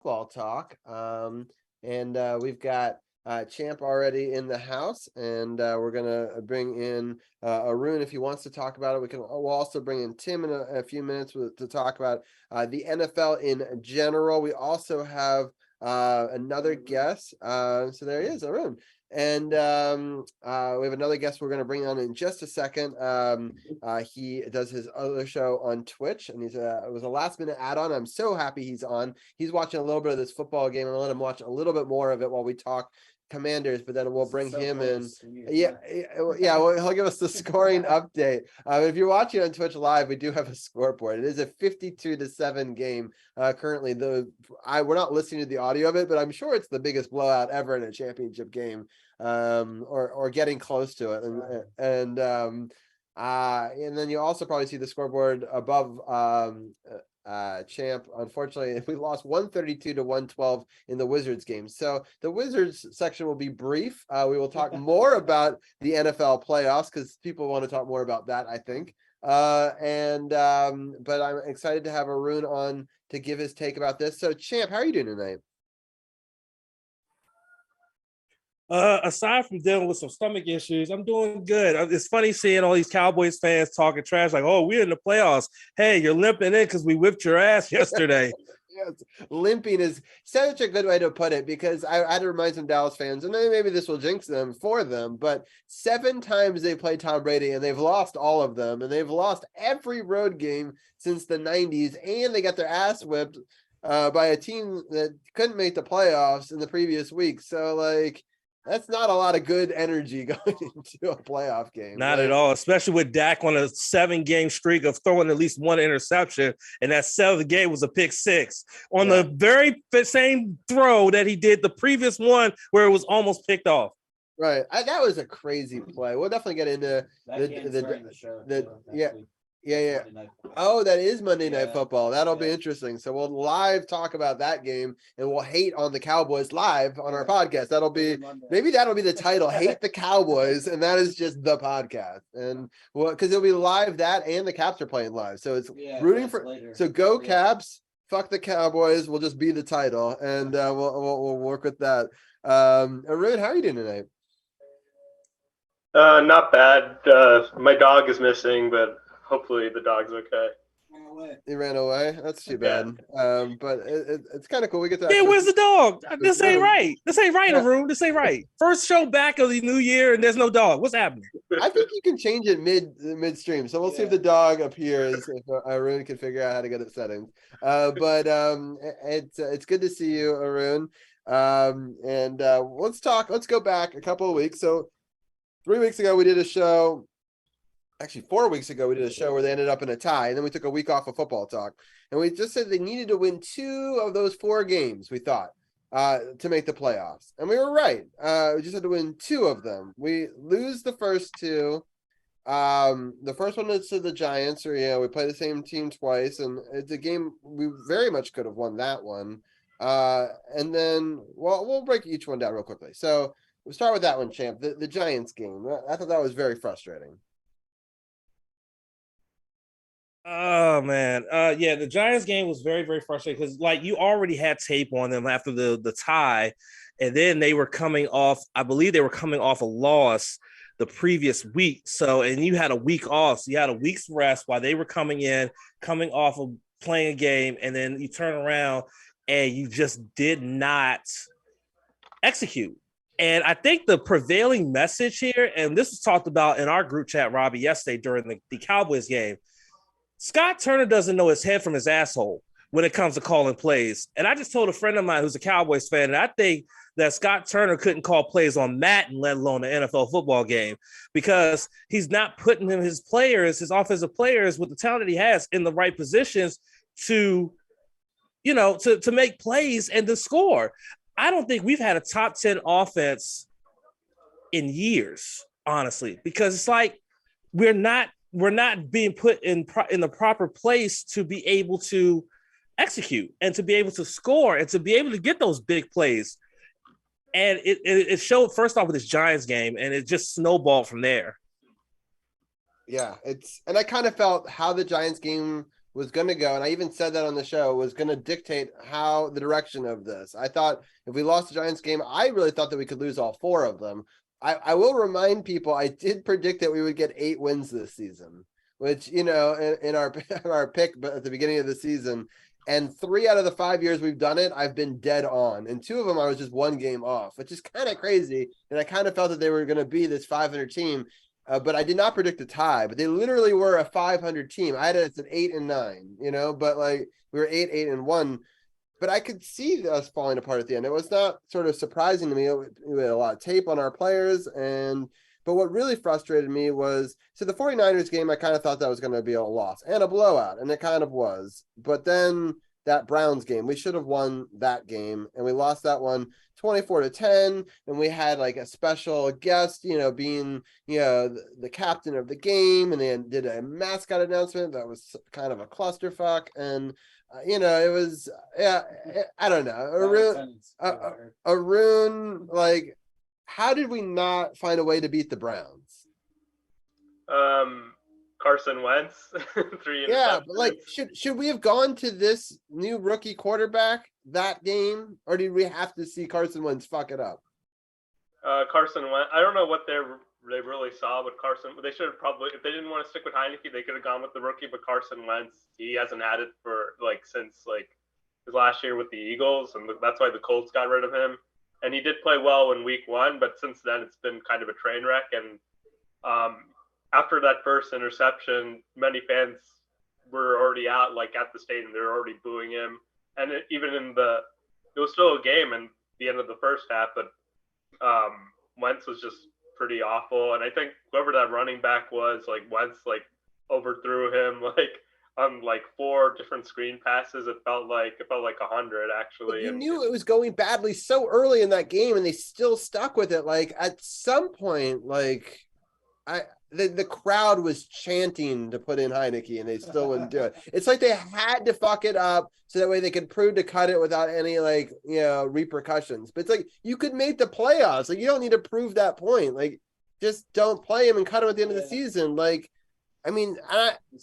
football talk. And we've got Champ already in the house, and we're gonna bring in Arun if he wants to talk about it. We'll also bring in Tim in a few minutes to talk about the NFL in general. We also have another guest. So there he is, Arun. And we have another guest we're going to bring on in just a second. He does his other show on Twitch, and it was a last minute add-on. I'm so happy he's on. He's watching a little bit of this football game, and I'll let him watch a little bit more of it while we talk Commanders, but then we'll bring him in. Yeah, well, he'll give us the scoring update. If you're watching on Twitch live, we do have a scoreboard. It is a 52-7 game currently. We're not listening to the audio of it, but I'm sure it's the biggest blowout ever in a championship game, or getting close to it. And then you also probably see the scoreboard above Champ. Unfortunately, we lost 132-112 in the Wizards game. So the Wizards section will be brief. We will talk more about the NFL playoffs because people want to talk more about that, I think. But I'm excited to have Arun on to give his take about this. So Champ, how are you doing tonight? Aside from dealing with some stomach issues, I'm doing good. It's funny seeing all these Cowboys fans talking trash like, oh, we're in the playoffs. Hey, you're limping in because we whipped your ass yesterday. Yes, limping is such a good way to put it, because I had to remind some Dallas fans, and maybe this will jinx them for them, but 7 times they played Tom Brady and they've lost all of them, and they've lost every road game since the 90s, and they got their ass whipped by a team that couldn't make the playoffs in the previous week. So like, that's not a lot of good energy going into a playoff game. Not at all, especially with Dak on a 7-game streak of throwing at least one interception. And that 7th game was a pick 6 on the very same throw that he did the previous one where it was almost picked off. Right. That was a crazy play. We'll definitely get into Yeah. Oh, that is Monday Night Football. That'll be interesting. So we'll live talk about that game, and we'll hate on the Cowboys live on our podcast. Maybe that'll be the title, Hate the Cowboys, and that is just the podcast. And because it'll be live, that and the Caps are playing live. So it's rooting for later. So go Caps, fuck the Cowboys will just be the title, and we'll work with that. Arun, how are you doing tonight? Not bad. My dog is missing, but hopefully the dog's okay. He ran away. That's too bad. But it's kind of cool. We get to. Yeah, where's the dog? This ain't right. This ain't right, Arun. This ain't right. First show back of the new year, and there's no dog. What's happening? I think you can change it midstream. So we'll see if the dog appears. If Arun can figure out how to get it settings. But it's good to see you, Arun. And let's go back a couple of weeks. So 3 weeks ago we did a show. Actually, 4 weeks ago, we did a show where they ended up in a tie, and then we took a week off of football talk. And we just said they needed to win 2 of those 4 games, we thought, to make the playoffs. And we were right. We just had to win 2 of them. We lose the first 2. The first one is to the Giants, or, we play the same team twice, and it's a game we very much could have won that one. And then, we'll break each one down real quickly. So we'll start with that one, Champ, the Giants game. I thought that was very frustrating. Oh man, the Giants game was very, very frustrating because like you already had tape on them after the tie, and then they were coming off. I believe they were coming off a loss the previous week. So, and you had a week off, so you had a week's rest while they were coming off of playing a game, and then you turn around and you just did not execute. And I think the prevailing message here, and this was talked about in our group chat, Robbie, yesterday during the Cowboys game. Scott Turner doesn't know his head from his asshole when it comes to calling plays. And I just told a friend of mine who's a Cowboys fan, and I think that Scott Turner couldn't call plays on Madden, let alone an NFL football game, because he's not putting his offensive players with the talent that he has in the right positions to make plays and to score. I don't think we've had a top 10 offense in years, honestly, because it's like we're not being put in the proper place to be able to execute and to be able to score and to be able to get those big plays. And it showed first off with this Giants game, and it just snowballed from there. Yeah, and I kind of felt how the Giants game was going to go, and I even said that on the show, was going to dictate how the direction of this. I thought if we lost the Giants game, I really thought that we could lose all 4 of them. I will remind people, I did predict that we would get 8 wins this season, which, in our pick at the beginning of the season, and 3 out of the 5 years we've done it, I've been dead on. And 2 of them, I was just 1 game off, which is kind of crazy. And I kind of felt that they were going to be this 500 team. But I did not predict a tie, but they literally were a 500 team. I had it at 8-9, but like we were 8-1, but I could see us falling apart at the end. It was not sort of surprising to me. We had a lot of tape on our players, but what really frustrated me was, so the 49ers game, I kind of thought that was going to be a loss and a blowout, and it kind of was. But then that Browns game, we should have won that game, and we lost that one 24-10, and we had like a special guest, being, the captain of the game, and they did a mascot announcement that was kind of a clusterfuck, and it was, I don't know, Arun, like, how did we not find a way to beat the Browns? Carson Wentz, 3 Yeah, but like, should we have gone to this new rookie quarterback that game, or did we have to see Carson Wentz fuck it up? Carson Wentz, I don't know what they really saw with Carson. They should have probably, if they didn't want to stick with Heineke, they could have gone with the rookie. But Carson Wentz, he hasn't had it for since his last year with the Eagles, and that's why the Colts got rid of him. And he did play well in week 1, but since then it's been kind of a train wreck. And after that first interception, many fans were already out, at the stadium. They were already booing him. And it was still a game in the end of the first half, but Wentz was just pretty awful. And I think whoever that running back was, Wentz, overthrew him, on 4 different screen passes. It felt like 100 actually. You knew it was going badly so early in that game, and they still stuck with it. At some point, the crowd was chanting to put in Heineke, and they still wouldn't do it. It's like they had to fuck it up so that way they could prove to cut it without any repercussions. But it's like, you could make the playoffs. You don't need to prove that point. Just don't play him and cut him at the end of the season. It's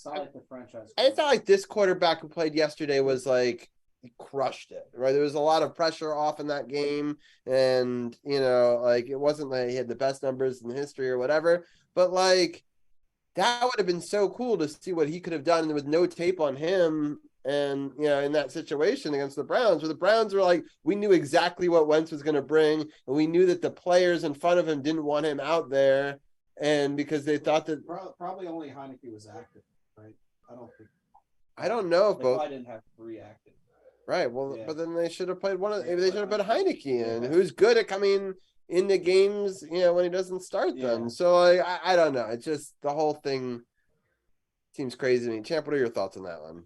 not like the franchise. It's not like this quarterback who played yesterday was he crushed it, right? There was a lot of pressure off in that game, and it wasn't like he had the best numbers in history or whatever, but that would have been so cool to see what he could have done with no tape on him. And in that situation against the Browns, where the Browns were we knew exactly what Wentz was going to bring, and we knew that the players in front of him didn't want him out there. And because they thought that probably only Heineke was active, right? I don't know if both. I didn't have 3 active. Right. Well, yeah. But then they should have played maybe they should have put Heineke in, who's good at coming into games, when he doesn't start them. So I don't know. It's just, the whole thing seems crazy to me. Champ, what are your thoughts on that one?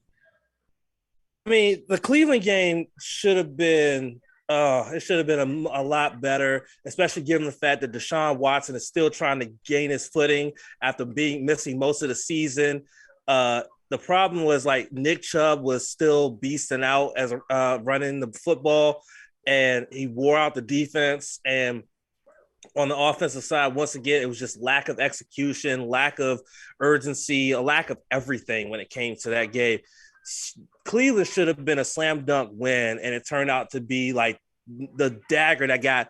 I mean, the Cleveland game should have been it should have been a lot better, especially given the fact that Deshaun Watson is still trying to gain his footing after missing most of the season. The problem was Nick Chubb was still beasting out as running the football, and he wore out the defense. And on the offensive side, once again, it was just lack of execution, lack of urgency, a lack of everything when it came to that game. Cleveland should have been a slam dunk win, and it turned out to be the dagger that got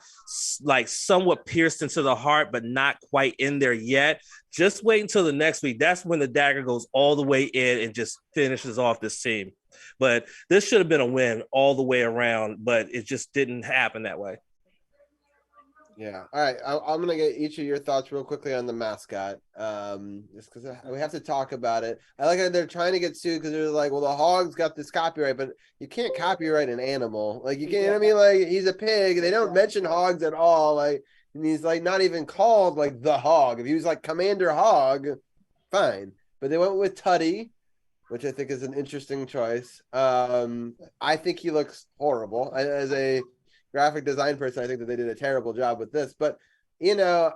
somewhat pierced into the heart, but not quite in there yet. Just wait until the next week. That's when the dagger goes all the way in and just finishes off this team. But this should have been a win all the way around, but it just didn't happen that way. Yeah. All right. I'm going to get each of your thoughts real quickly on the mascot. Just because we have to talk about it. I like how they're trying to get sued because they're well, the Hogs got this copyright, but you can't copyright an animal. You can't, he's a pig. They don't mention hogs at all. And he's not even called the Hog. If he was Commander Hog, fine. But they went with Tutty, which I think is an interesting choice. I think he looks horrible as a graphic design person. I think that they did a terrible job with this, but because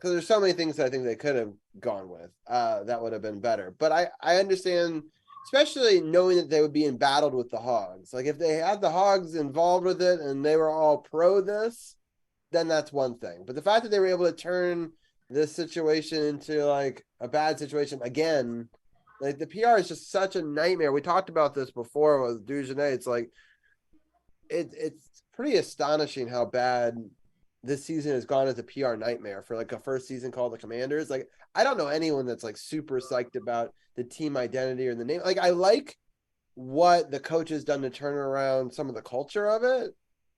there's so many things that I think they could have gone with that would have been better. But I understand, especially knowing that they would be embattled with the Hogs. If they had the Hogs involved with it and they were all pro this, then that's one thing. But the fact that they were able to turn this situation into a bad situation again Like the PR is just such a nightmare. We talked about this before with Dujournay. It's like it's pretty astonishing how bad this season has gone as a PR nightmare for like a first season called the Commanders. Like I don't know anyone that's like super psyched about the team identity or the name. Like I like what the coach has done to turn around some of the culture of it,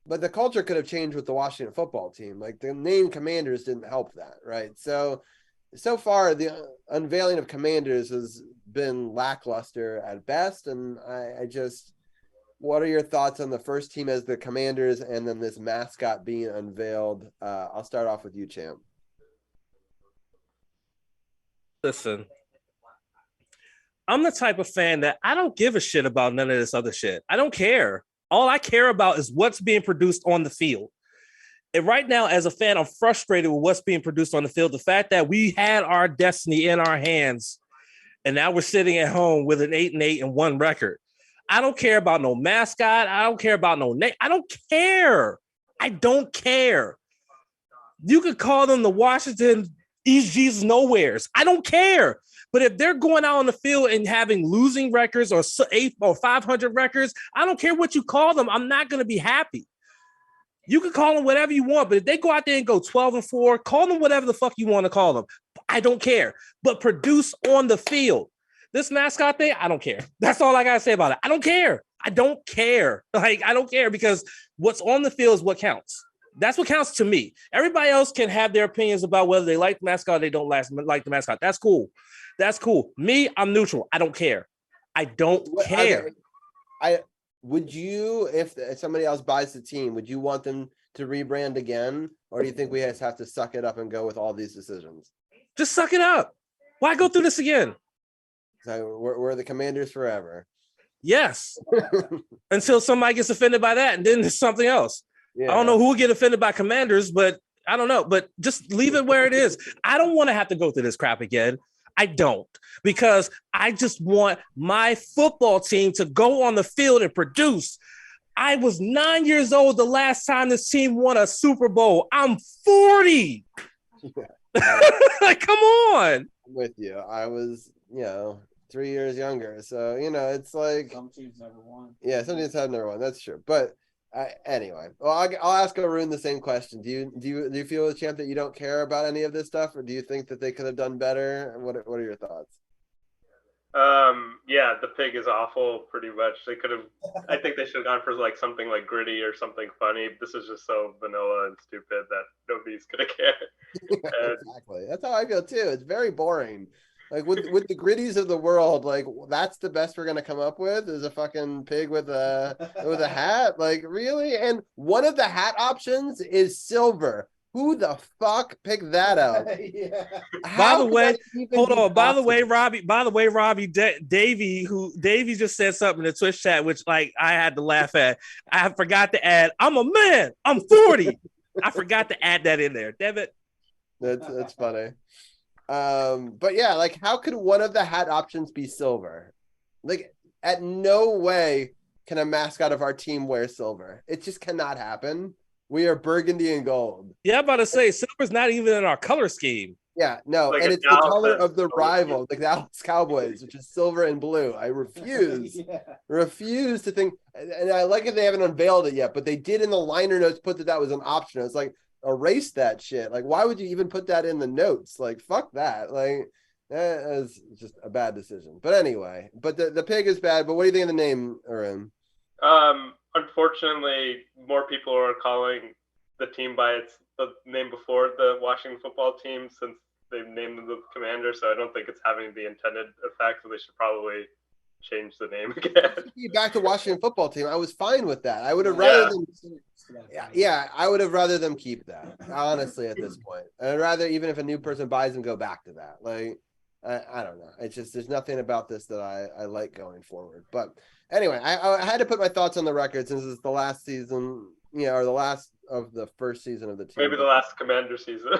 but the culture could have changed with the Washington football team. Like the name Commanders didn't help that, right? So far the unveiling of Commanders has been lackluster at best, and I just, what are your thoughts on the first team as the Commanders and then this mascot being unveiled? I'll start off with you, Champ. Listen, I'm the type of fan that I don't give a shit about none of this other shit. I don't care. All I care about is what's being produced on the field. And right now, as a fan, I'm frustrated with what's being produced on the field. The fact that we had our destiny in our hands, and now we're sitting at home with an 8-8-1 record. I don't care about no mascot. I don't care about no name. I don't care. I don't care. You could call them the Washington East Jesus Nowheres. I don't care. But if they're going out on the field and having losing records or 8 or 500 records, I don't care what you call them. I'm not going to be happy. You can call them whatever you want, but if they go out there and go 12-4, call them whatever the fuck you want to call them. I don't care. But produce on the field. This mascot thing, I don't care. That's all I got to say about it. I don't care. I don't care. Like, I don't care because what's on the field is what counts. That's what counts to me. Everybody else can have their opinions about whether they like the mascot or they don't like the mascot. That's cool. That's cool. Me, I'm neutral. I don't care. I don't care. Would you, if somebody else buys the team, would you want them to rebrand again? Or do you think we just have to suck it up and go with all these decisions? Just suck it up. Why go through this again? So we're the Commanders forever. Yes. Until somebody gets offended by that, and then there's something else. Yeah. I don't know who will get offended by Commanders, but I don't know. But just leave it where it is. I don't want to have to go through this crap again. I don't, because I just want my football team to go on the field and produce. I was 9 years old the last time this team won a Super Bowl. I'm 40. Like, come on. I'm with you. I was, 3 years younger. So, it's like some teams never won. Yeah, some teams have never won. That's true. But anyway, well, I'll ask Arun the same question. Do you feel, Champ, that you don't care about any of this stuff, or do you think that they could have done better? What are your thoughts? Yeah, the pig is awful. Pretty much, they could have. I think they should have gone for like something like gritty or something funny. This is just so vanilla and stupid that nobody's gonna care. Exactly. That's how I feel too. It's very boring. Like with the gritties of the world, like that's the best we're gonna come up with is a fucking pig with a hat. Like really? And one of the hat options is silver. Who the fuck picked that up? Yeah. By the way, hold on. By the way, Robbie, Davey just said something in the Twitch chat, which like I had to laugh at. I forgot to add, I'm a man. I'm 40. I forgot to add that in there. Damn it. That's funny. But yeah, like how could one of the hat options be silver? Like at no way can a mascot of our team wear silver. It just cannot happen. We are burgundy and gold. Yeah, I'm about to say silver's not even in our color scheme. Yeah, no, like, and it's the color of the rival, like the Dallas Cowboys, which is silver and blue. I refuse, refuse to think. And I like if they haven't unveiled it yet, but they did in the liner notes put that was an option. It's like erase that shit. Like, why would you even put that in the notes? Like, fuck that. Like, that is just a bad decision. But anyway, but the pig is bad. But what do you think of the name, Arun? Unfortunately, more people are calling the team by the name before the Washington football team since they've named them the Commanders. So I don't think it's having the intended effect. So they should probably change the name again. Back to Washington football team. I was fine with that. I would have rather them. Yeah, I would have rather them keep that. Honestly, at this point, I'd rather even if a new person buys them, go back to that. Like, I don't know. It's just there's nothing about this that I like going forward. But anyway, I had to put my thoughts on the record since it's the last season, or the last of the first season of the team. Maybe the last Commander season.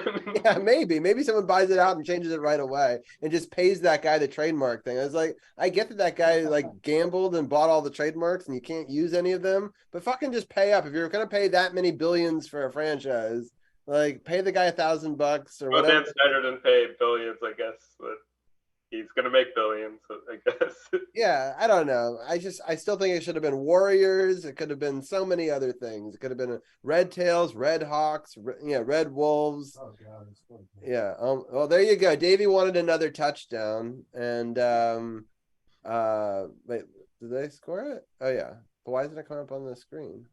Yeah, maybe someone buys it out and changes it right away and just pays that guy the trademark thing. I was like, I get that guy like gambled and bought all the trademarks and you can't use any of them, but fucking just pay up. If you're going to pay that many billions for a franchise, like pay the guy $1,000 or whatever. That's better than pay billions, I guess. But He's gonna make billions, I guess. Yeah, I don't know. I still think it should have been Warriors. It could have been so many other things. It could have been Red Tails, Red Hawks, Red Wolves. Oh god, it's funny. Yeah. Well, there you go. Davey wanted another touchdown, and wait, did they score it? Oh yeah. But why isn't it coming up on the screen?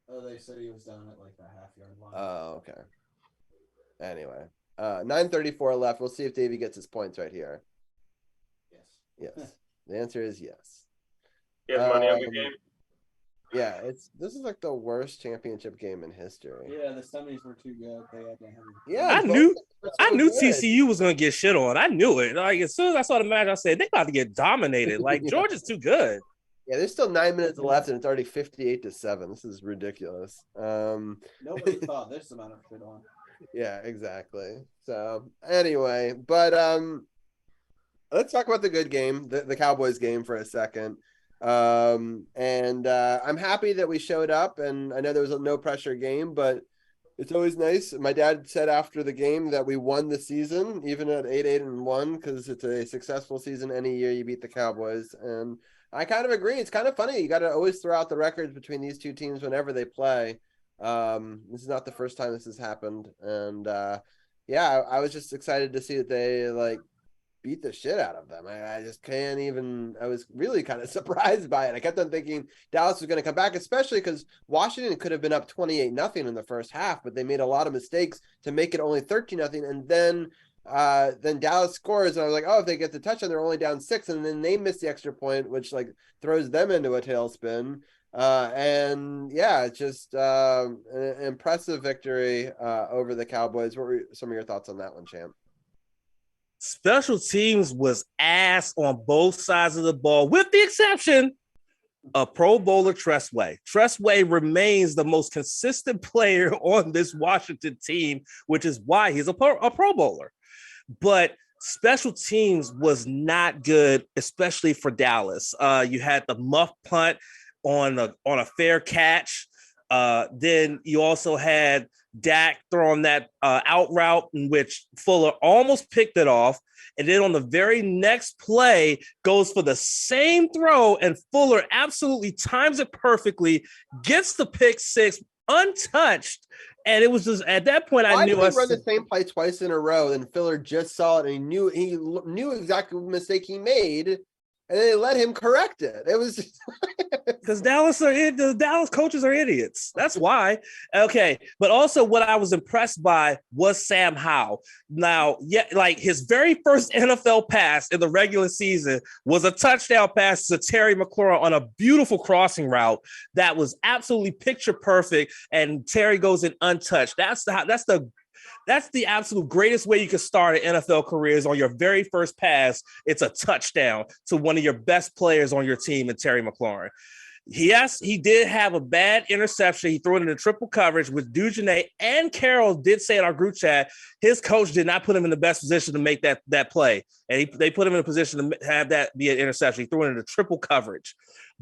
Oh, they said he was down at like the half-yard line. Oh, okay. Anyway, 9:34 left. We'll see if Davey gets his points right here. Yes. Yes. The answer is yes. He has money on the game. Yeah, this is like the worst championship game in history. Yeah, the semis were too good. They had to have it. Yeah, I both knew teams were so good. TCU was gonna get shit on. I knew it. Like as soon as I saw the match, I said they about to get dominated. Like Yeah. Georgia's too good. Yeah, there's still 9 minutes left, and it's already 58-7. This is ridiculous. Nobody thought this amount of shit on. Yeah, exactly. So anyway, but let's talk about the good game, the Cowboys game for a second. I'm happy that we showed up, and I know there was a no pressure game, but it's always nice. My dad said after the game that we won the season, even at 8-1, because it's a successful season any year you beat the Cowboys. And I kind of agree. It's kind of funny. You got to always throw out the records between these two teams whenever they play. This is not the first time this has happened. And yeah, I was just excited to see that they like beat the shit out of them. I just can't even, I was really kind of surprised by it. I kept on thinking Dallas was going to come back, especially because Washington could have been up 28-0 in the first half, but they made a lot of mistakes to make it only 13-0. And then Dallas scores, and I was like, oh, if they get the touchdown, they're only down 6, and then they miss the extra point, which like throws them into a tailspin. And yeah, it's just an impressive victory over the Cowboys. What were some of your thoughts on that one, Champ? Special teams was ass on both sides of the ball, with the exception of Pro Bowler Tressway. Tressway remains the most consistent player on this Washington team, which is why he's a Pro Bowler. But special teams was not good, especially for Dallas. You had the muff punt on a fair catch. Then you also had Dak throwing that out route in which Fuller almost picked it off. And then on the very next play goes for the same throw, and Fuller absolutely times it perfectly, gets the pick six untouched. And it was just at that point, I knew. Why did he run the same play twice in a row? And Fuller just saw it, and he knew exactly what mistake he made, and they let him correct it. It was because the Dallas coaches are idiots. That's why. Okay, but also what I was impressed by was Sam Howell. Now, yeah, like his very first NFL pass in the regular season was a touchdown pass to Terry McLaurin on a beautiful crossing route that was absolutely picture perfect, and Terry goes in untouched. That's the absolute greatest way you can start an NFL career is on your very first pass. It's a touchdown to one of your best players on your team, and Terry McLaurin. Yes, he did have a bad interception. He threw it into triple coverage with Dugenay, and Carroll did say in our group chat, his coach did not put him in the best position to make that play. And they put him in a position to have that be an interception. He threw it into triple coverage.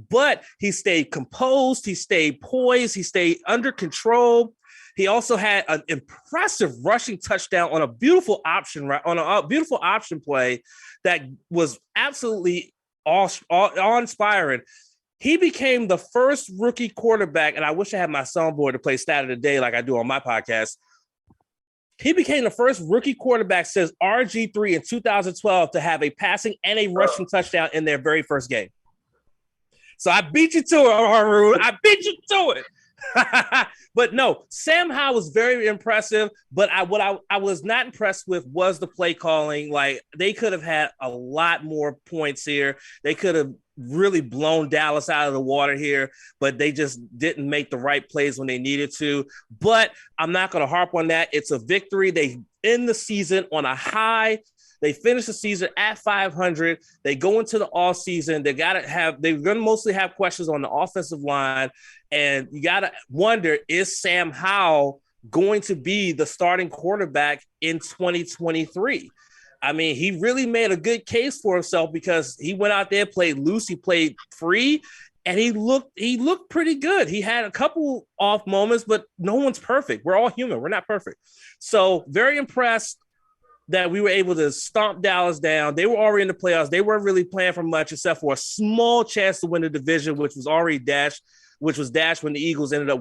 But he stayed composed. He stayed poised. He stayed under control. He also had an impressive rushing touchdown on a beautiful option play that was absolutely awe-inspiring. He became the first rookie quarterback, and I wish I had my soundboard to play Stat of the Day like I do on my podcast. He became the first rookie quarterback since RG3 in 2012 to have a passing and a rushing touchdown in their very first game. So I beat you to it, Haroon. I beat you to it. But no, Sam Howell was very impressive, but what I was not impressed with was the play calling. Like, they could have had a lot more points here. They could have really blown Dallas out of the water here, but they just didn't make the right plays when they needed to. But I'm not going to harp on that. It's a victory. They end the season on a high. They finish the season at 500. They go into the off season. They're going to mostly have questions on the offensive line. And you got to wonder, is Sam Howell going to be the starting quarterback in 2023? I mean, he really made a good case for himself because he went out there, played loose, he played free, and he looked pretty good. He had a couple off moments, but no one's perfect. We're all human. We're not perfect. So very impressed. that we were able to stomp Dallas down. They were already in the playoffs. They weren't really playing for much except for a small chance to win the division, which was already dashed. Which was dashed when the Eagles ended up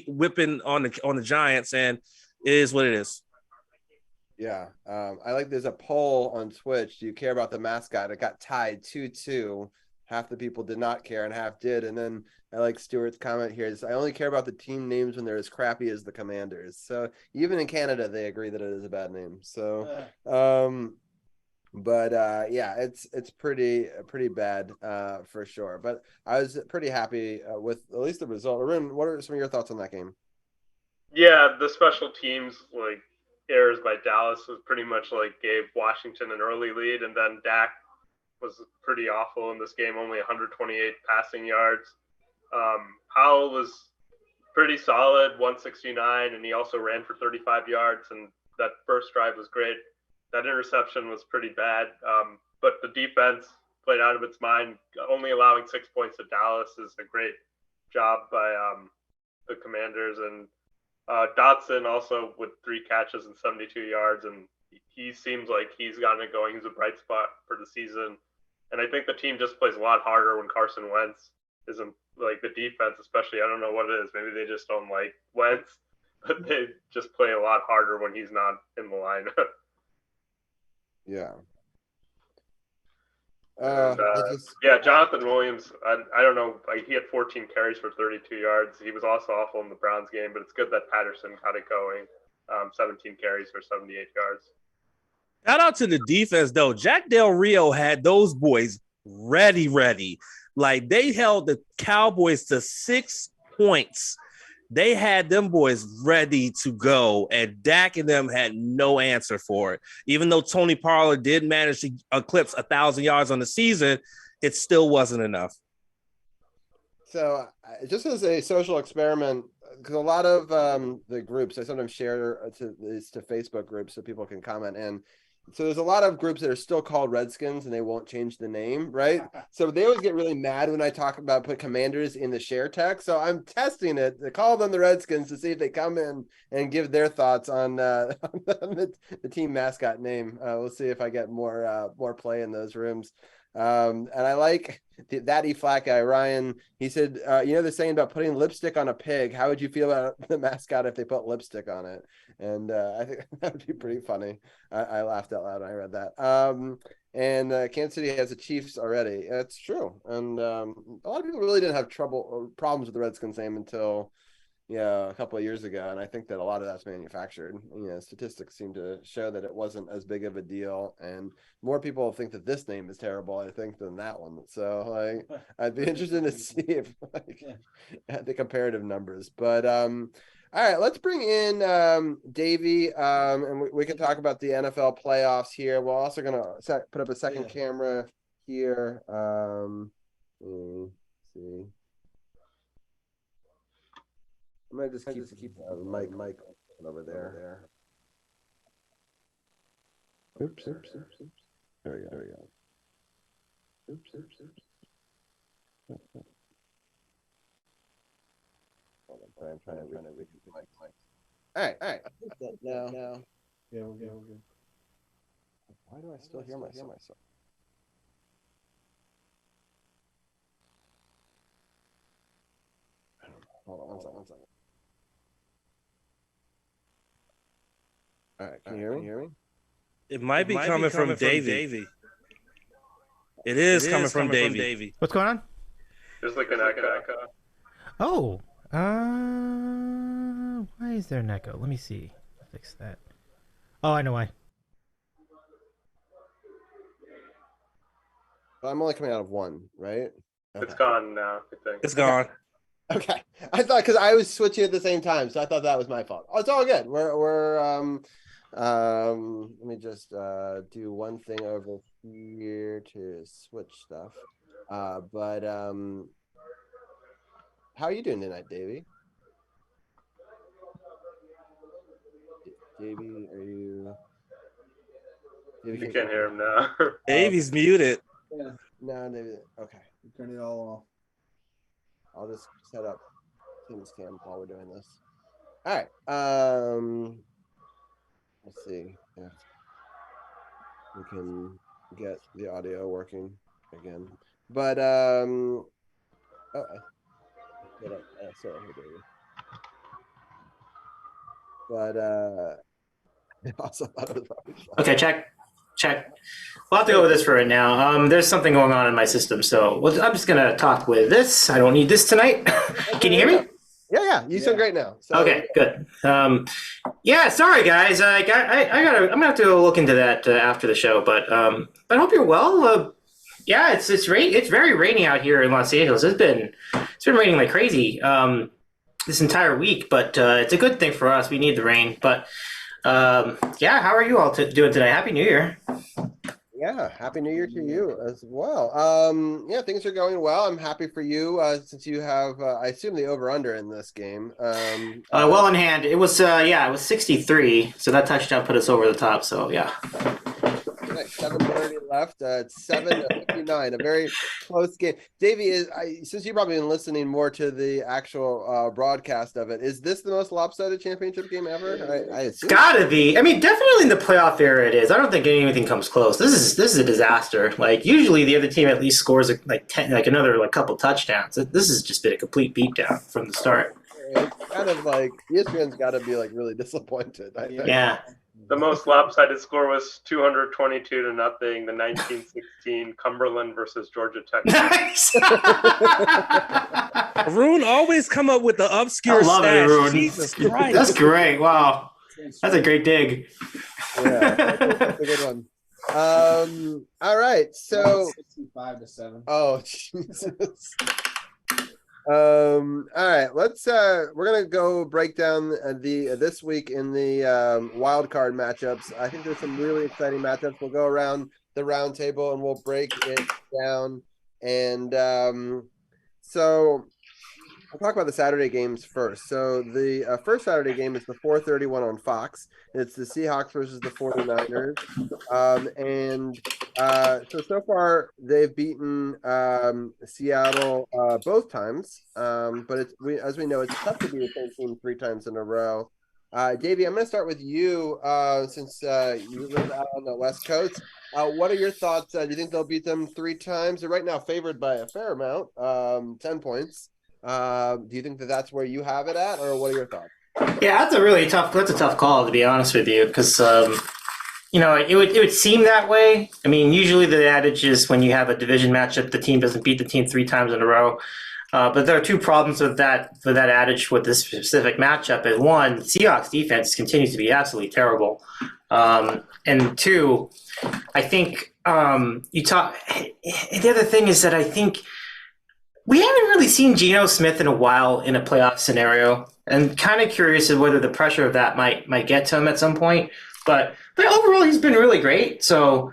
whipping on the Giants, and it is what it is. Yeah, I like. There's a poll on Twitch. Do you care about the mascot? It got tied 2-2. Half the people did not care, and half did. And then I like Stuart's comment here. I only care about the team names when they're as crappy as the Commanders. So even in Canada, they agree that it is a bad name. So, but yeah, it's pretty bad for sure. But I was pretty happy with at least the result. Arun, what are some of your thoughts on that game? Yeah, the special teams errors by Dallas was pretty much gave Washington an early lead, and then Dak was pretty awful in this game, only 128 passing yards. Powell was pretty solid, 169, and he also ran for 35 yards, and that first drive was great. That interception was pretty bad, but the defense played out of its mind. Only allowing 6 points to Dallas is a great job by the Commanders, and Dotson also with 3 catches and 72 yards, and he seems like he's gotten it going. He's a bright spot for the season. And I think the team just plays a lot harder when Carson Wentz isn't the defense, especially. I don't know what it is. Maybe they just don't like Wentz, but they just play a lot harder when he's not in the lineup. Yeah. Yeah, Jonathan Williams, I don't know. He had 14 carries for 32 yards. He was also awful in the Browns game, but it's good that Patterson got it going. 17 carries for 78 yards. Shout out to the defense, though. Jack Del Rio had those boys ready. Like, they held the Cowboys to 6 points. They had them boys ready to go, and Dak and them had no answer for it. Even though Tony Pollard did manage to eclipse 1,000 yards on the season, it still wasn't enough. So just as a social experiment, because a lot of the groups, I sometimes share to Facebook groups so people can comment. And so there's a lot of groups that are still called Redskins and they won't change the name, right? So they always get really mad when I talk about put Commanders in the share text. So I'm testing it to call them the Redskins to see if they come in and give their thoughts on the team mascot name. We'll see if I get more play in those rooms. And I like that flat guy, Ryan. He said, the saying about putting lipstick on a pig. How would you feel about the mascot if they put lipstick on it? And I think that would be pretty funny. I laughed out loud when I read that. And Kansas City has the Chiefs already. That's true. And a lot of people really didn't have problems with the Redskins name until a couple of years ago, and I think that a lot of that's manufactured. Statistics seem to show that it wasn't as big of a deal, and more people think that this name is terrible, I think, than that one. So, I'd be interested to see if the comparative numbers. But all right, let's bring in Davey, and we can talk about the NFL playoffs here. We're also gonna put up a second camera here. Let's see. I'm gonna just keep the mic over there. Oops. There we go. Oops. Hold on, I'm trying to read the mic. All right. I think that now. Yeah, we're good. Why do I still hear myself? Hold on one second. All right, can you hear me? It might be coming from Davey. It is coming from Davey. What's going on? There's an echo. Oh, why is there an echo? Let me see. Fix that. Oh, I know why. I'm only coming out of one, right? Okay. It's gone now, I think. It's gone. Okay, I thought because I was switching at the same time, so I thought that was my fault. Oh, it's all good. Let me just do one thing over here to switch stuff. But how are you doing tonight, Davey? Davey, are you? You can't hear him now. Davey's muted. Yeah, No, Davey. Okay, turn it all off. I'll just set up Teams Cam while we're doing this. All right. Let's see. Yeah. we can get the audio working again. But sorry, but I also thought it was probably fun. Okay, check. We'll have to go with this for right now. There's something going on in my system, so I'm just gonna talk with this. I don't need this tonight. Can you hear me? Yeah, you sound great now. So, Okay, good. Yeah, sorry guys. I'm gonna have to go look into that after the show, but I hope you're well. Yeah, it's very rainy out here in Los Angeles. It's been raining like crazy this entire week, but it's a good thing for us. We need the rain, but. Yeah, how are you all doing today? Happy New Year. Yeah, Happy New Year to you as well. Yeah, things are going well. I'm happy for you since you have, I assume, the over-under in this game. Well in hand. It was 63, so that touchdown put us over the top, so yeah. 7:30 left. It's 7:59. A very close game. Davey, since you've probably been listening more to the actual broadcast of it, is this the most lopsided championship game ever? I assume. Gotta be. I mean, definitely in the playoff era it is. I don't think anything comes close. This is a disaster. Like usually the other team at least scores another couple touchdowns. This has just been a complete beatdown from the start. It's kind of like ESPN's got to be like really disappointed. I think. Yeah. The most lopsided score was 222-0, the 1916 Cumberland versus Georgia Tech. Nice. Arun always come up with the obscure I love it, stats. Arun. Jesus Christ. That's great. Wow. That's a great dig. Yeah, that's a good one. All right, so 65-7. Oh Jesus. All right, let's we're gonna go break down the this week in the wild card matchups. I think there's some really exciting matchups. We'll go around the round table and we'll break it down. And so I'll talk about the Saturday games first. So the first Saturday game is the 4:31 on Fox. It's the Seahawks versus the 49ers. So far they've beaten Seattle both times. But as we know, it's tough to beat the same team 3 times in a row. Davey, I'm going to start with you since you live out on the West Coast. What are your thoughts? Do you think they'll beat them 3 times? They're right now favored by a fair amount, 10 points. Do you think that's where you have it at, or what are your thoughts? Yeah, that's a tough call, to be honest with you, because it would seem that way. I mean, usually the adage is when you have a division matchup, the team doesn't beat the team 3 times in a row. But there are 2 problems with that adage with this specific matchup. And 1, Seahawks defense continues to be absolutely terrible. And 2, I think the other thing is that I think we haven't really seen Geno Smith in a while in a playoff scenario, and kind of curious as whether the pressure of that might get to him at some point. But overall, he's been really great. So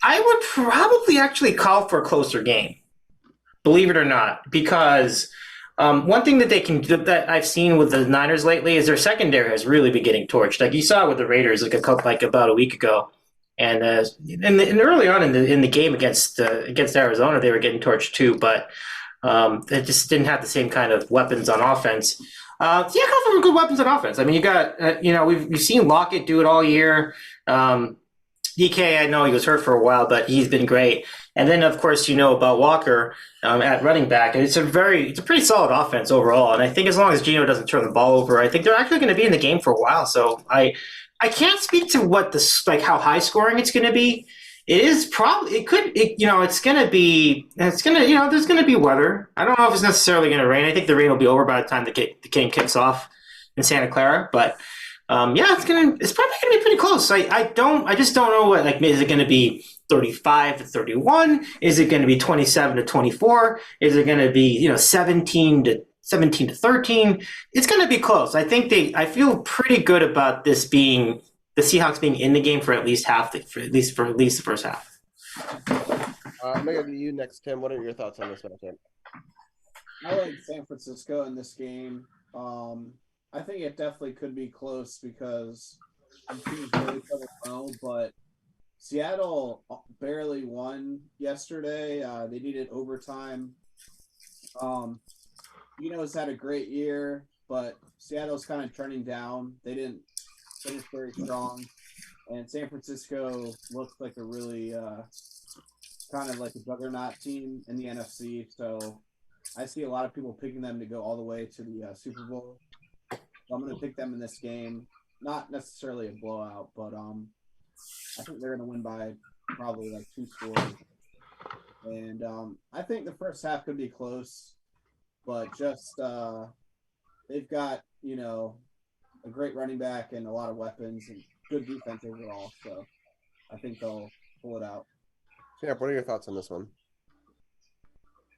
I would probably actually call for a closer game, believe it or not, because one thing that they can do that I've seen with the Niners lately is their secondary has really been getting torched. Like you saw with the Raiders about a week ago. And early on in the game against Arizona, they were getting torched too, but they just didn't have the same kind of weapons on offense. Seattle have good weapons on offense. I mean, you got we've seen Lockett do it all year. DK, I know he was hurt for a while, but he's been great. And then, of course, about Walker at running back, and it's a pretty solid offense overall. And I think as long as Geno doesn't turn the ball over, I think they're actually going to be in the game for a while. So I can't speak to what how high scoring it's going to be. It is probably there's going to be weather. I don't know if it's necessarily going to rain. I think the rain will be over by the time the game kicks off in Santa Clara. But it's probably going to be pretty close. I just don't know what is it going to be 35-31? Is it going to be 27-24? Is it going to be 17-13? It's going to be close. I feel pretty good about this being the Seahawks being in the game for at least the first half. I'm going to go to you next, Tim. What are your thoughts on this matchup? I like San Francisco in this game. I think it definitely could be close because the teams really play well, but Seattle barely won yesterday. They needed overtime. Geno's had a great year, but Seattle's kind of turning down. They didn't finish very strong. and San Francisco looks like a really kind of like a juggernaut team in the NFC. So I see a lot of people picking them to go all the way to the Super Bowl. So I'm going to pick them in this game. Not necessarily a blowout, but I think they're going to win by probably like 2 scores. And I think the first half could be close, but just they've got, a great running back and a lot of weapons and good defense overall. So I think they'll pull it out. Champ, what are your thoughts on this one?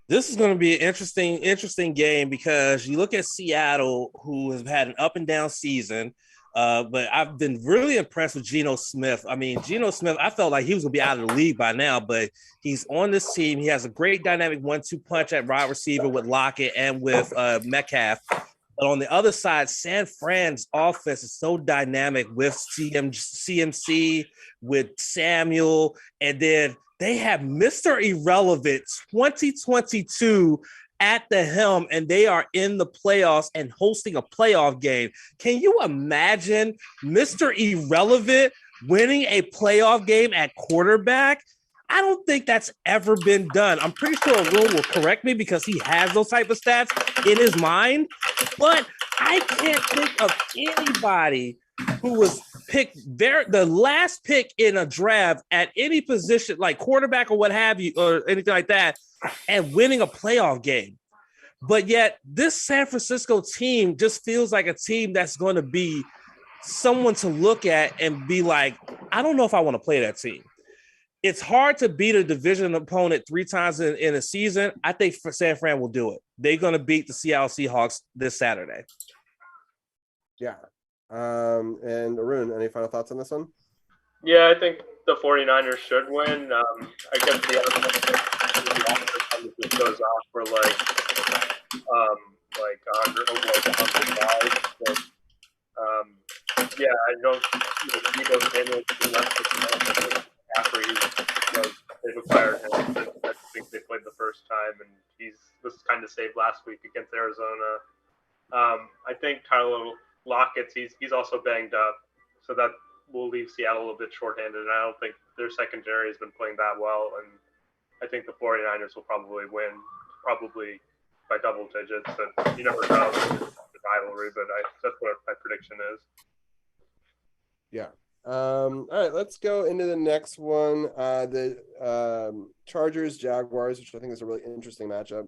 This is going to be an interesting game because you look at Seattle, who has had an up and down season. But I've been really impressed with Geno Smith. I mean, Geno Smith, I felt like he was going to be out of the league by now, but he's on this team. He has a great dynamic 1-2 punch at wide receiver with Lockett and with Metcalf. But on the other side, San Fran's offense is so dynamic with CMC, with Samuel, and then they have Mr. Irrelevant 2022 at the helm, and they are in the playoffs and hosting a playoff game. Can you imagine Mr. Irrelevant winning a playoff game at quarterback? I don't think that's ever been done. I'm pretty sure Arun will correct me because he has those type of stats in his mind, but I can't think of anybody who was picked the last pick in a draft at any position, like quarterback or what have you, or anything like that, and winning a playoff game. But yet this San Francisco team just feels like a team that's going to be someone to look at and be like, I don't know if I want to play that team. It's hard to beat a division opponent 3 times in a season. I think San Fran will do it. They're going to beat the Seattle Seahawks this Saturday. Yeah. And Arun, any final thoughts on this one? Yeah, I think the 49ers should win. I guess the offense goes off for like 100 yards. But yeah, I don't. Debo Samuel after they've acquired him. I think they played the first time, and he was kind of saved last week against Arizona. I think Tyler Lockett's he's also banged up, so that will leave Seattle a little bit shorthanded. And I don't think their secondary has been playing that well, and I think the 49ers will probably win, probably by double digits. But you never know the rivalry, but that's what my prediction is. Yeah. All right, let's go into the next one. The Chargers Jaguars, which I think is a really interesting matchup.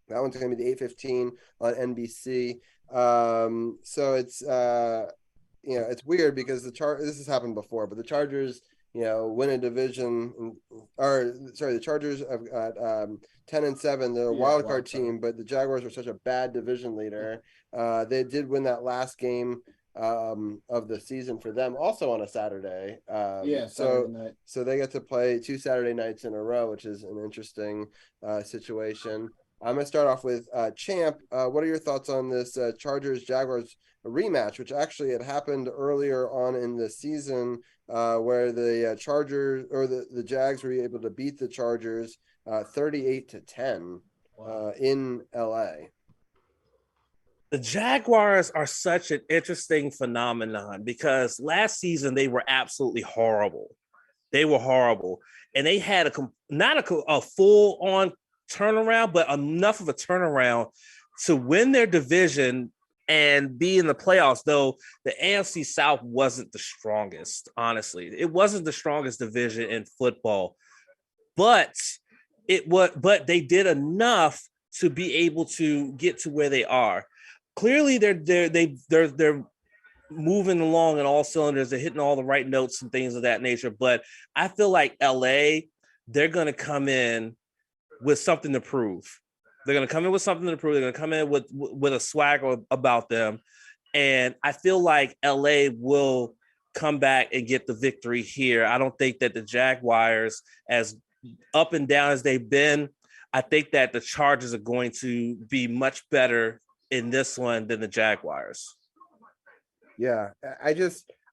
That one's going to be the 8:15 on NBC. So it's it's weird because this has happened before, but the Chargers win a division, the Chargers have got 10-7. They're a wild card team, but the Jaguars are such a bad division leader. They did win that last game of the season for them, also on a Saturday. Saturday night. So they get to play 2 Saturday nights in a row, which is an interesting situation. I'm going to start off with Champ. What are your thoughts on this Chargers-Jaguars rematch, which actually had happened earlier on in the season where the Chargers or the Jags were able to beat the Chargers 38-10 in LA? The Jaguars are such an interesting phenomenon because last season they were absolutely horrible. They were horrible, and they had not a full-on turnaround, but enough of a turnaround to win their division and be in the playoffs, though the AFC South wasn't the strongest, honestly. It wasn't the strongest division in football, but they did enough to be able to get to where they are. Clearly they're moving along in all cylinders. They're hitting all the right notes and things of that nature, but I feel like LA, they're going to come in with something to prove. They're going to come in with something to prove. They're going to come in with a swagger about them. And I feel like LA will come back and get the victory here. I don't think that the Jaguars, as up and down as they've been, I think that the Chargers are going to be much better in this one than the Jaguars. Yeah,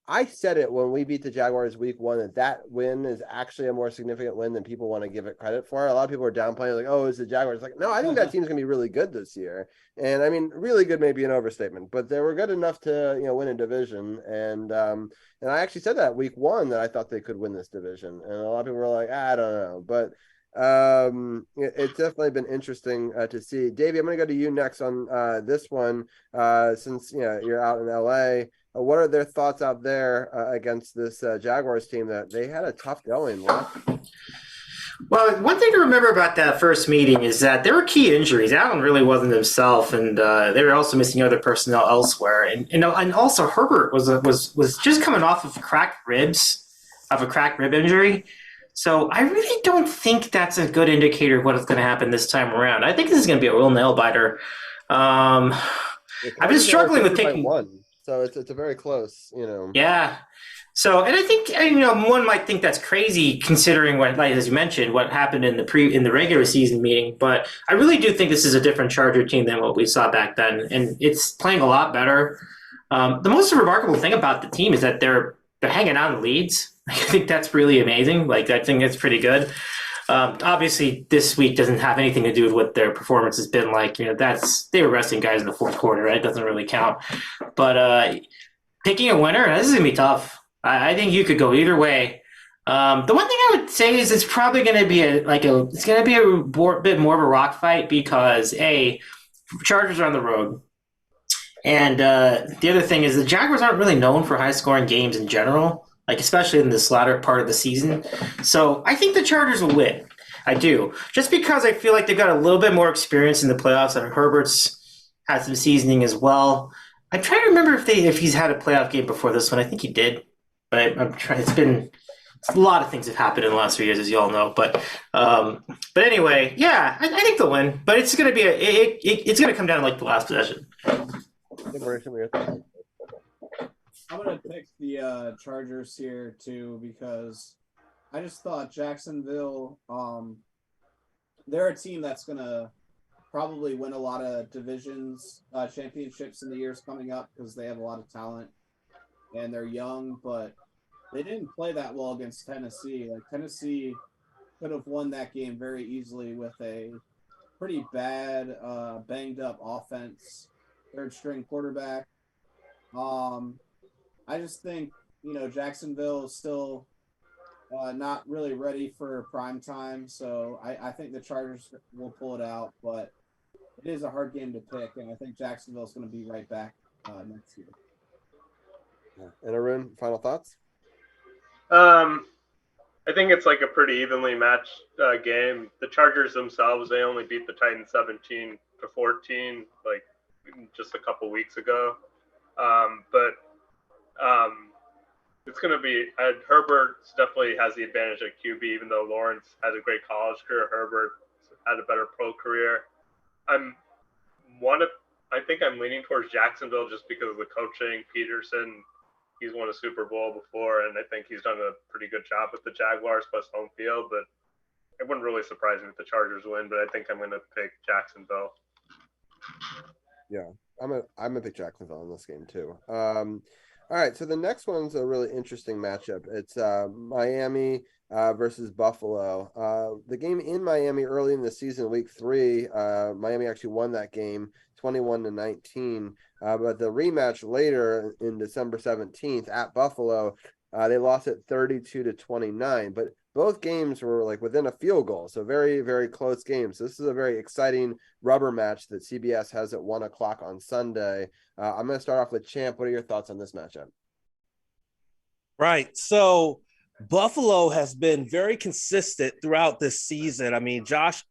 I said it when we beat the Jaguars week 1 that win is actually a more significant win than people want to give it credit for. A lot of people are downplaying, like, oh, it's the Jaguars. Like, no, I think that team's going to be really good this year. And I mean, really good may be an overstatement, but they were good enough to, win a division. And I actually said that week 1 that I thought they could win this division. And a lot of people were like, I don't know. But it's definitely been interesting to see. Davey, I'm going to go to you next on this one since, you're out in LA. What are their thoughts out there against this Jaguars team that they had a tough going? Well, one thing to remember about that first meeting is that there were key injuries. Allen really wasn't himself, and they were also missing other personnel elsewhere. And also Herbert was just coming off of cracked rib injury. So I really don't think that's a good indicator of what's going to happen this time around. I think this is going to be a real nail biter. I've been struggling with taking one. So it's a very close, Yeah. So, and I think, one might think that's crazy considering what, like, as you mentioned, what happened in the regular season meeting. But I really do think this is a different Charger team than what we saw back then, and it's playing a lot better. The most remarkable thing about the team is that they're hanging on leads. I think that's really amazing. Like, I think that's pretty good. Obviously, this week doesn't have anything to do with what their performance has been like. They were resting guys in the fourth quarter. Right? It doesn't really count. But picking a winner, this is gonna be tough. I think you could go either way. The one thing I would say is it's probably going to be a bit more of a rock fight because Chargers are on the road, and the other thing is the Jaguars aren't really known for high scoring games in general. Like, especially in this latter part of the season. So I think the Chargers will win. I do. Just because I feel like they've got a little bit more experience in the playoffs, and Herbert's had some seasoning as well. I'm trying to remember if he's had a playoff game before this one. I think he did. But I'm trying. A lot of things have happened in the last few years, as you all know. But anyway, yeah, I think they'll win. But it's going to be it's going to come down to like the last possession. I'm going to pick the Chargers here, too, because I just thought Jacksonville, they're a team that's going to probably win a lot of divisions, championships in the years coming up because they have a lot of talent and they're young, but they didn't play that well against Tennessee. Like, Tennessee could have won that game very easily with a pretty bad, banged-up offense, third-string quarterback. I just think, Jacksonville is still not really ready for prime time, so I think the Chargers will pull it out, but it is a hard game to pick, and I think Jacksonville is going to be right back next year. And Arun, final thoughts? I think it's like a pretty evenly matched game. The Chargers themselves, they only beat the Titans 17-14, like just a couple weeks ago. But it's going to be Herbert definitely has the advantage at QB, even though Lawrence had a great college career. Herbert had a better pro career. I think I'm leaning towards Jacksonville just because of the coaching. Peterson, he's won a Super Bowl before, and I think he's done a pretty good job with the Jaguars plus home field. But it wouldn't really surprise me if the Chargers win. But I think I'm going to pick Jacksonville. Yeah, I'm gonna pick Jacksonville in this game too. All right, so the next one's a really interesting matchup. It's Miami versus Buffalo. The game in Miami early in the season, week 3, Miami actually won that game 21-19. But the rematch later in December 17th at Buffalo, they lost it 32-29. But both games were like within a field goal, so very, very close games. So this is a very exciting rubber match that CBS has at 1:00 on Sunday. I'm going to start off with Champ. What are your thoughts on this matchup? Right. So Buffalo has been very consistent throughout this season. I mean, Josh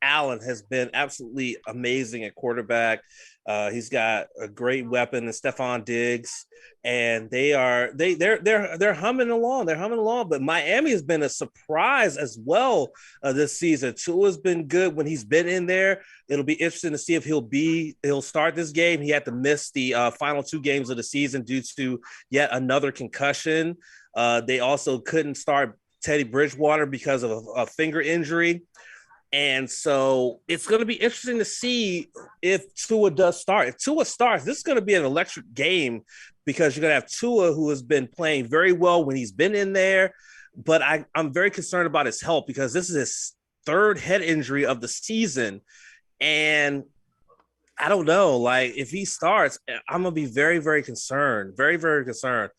Allen has been absolutely amazing at quarterback. He's got a great weapon in Stephon Diggs, and they're humming along. They're humming along. But Miami has been a surprise as well this season. Tua's been good when he's been in there. It'll be interesting to see if he'll start this game. He had to miss the final 2 games of the season due to yet another concussion. They also couldn't start Teddy Bridgewater because of a finger injury. And so it's going to be interesting to see if Tua does start. If Tua starts, this is going to be an electric game because you're going to have Tua, who has been playing very well when he's been in there. But I'm very concerned about his health because this is his third head injury of the season. And I don't know, like if he starts, I'm going to be very, very concerned. Very, very concerned.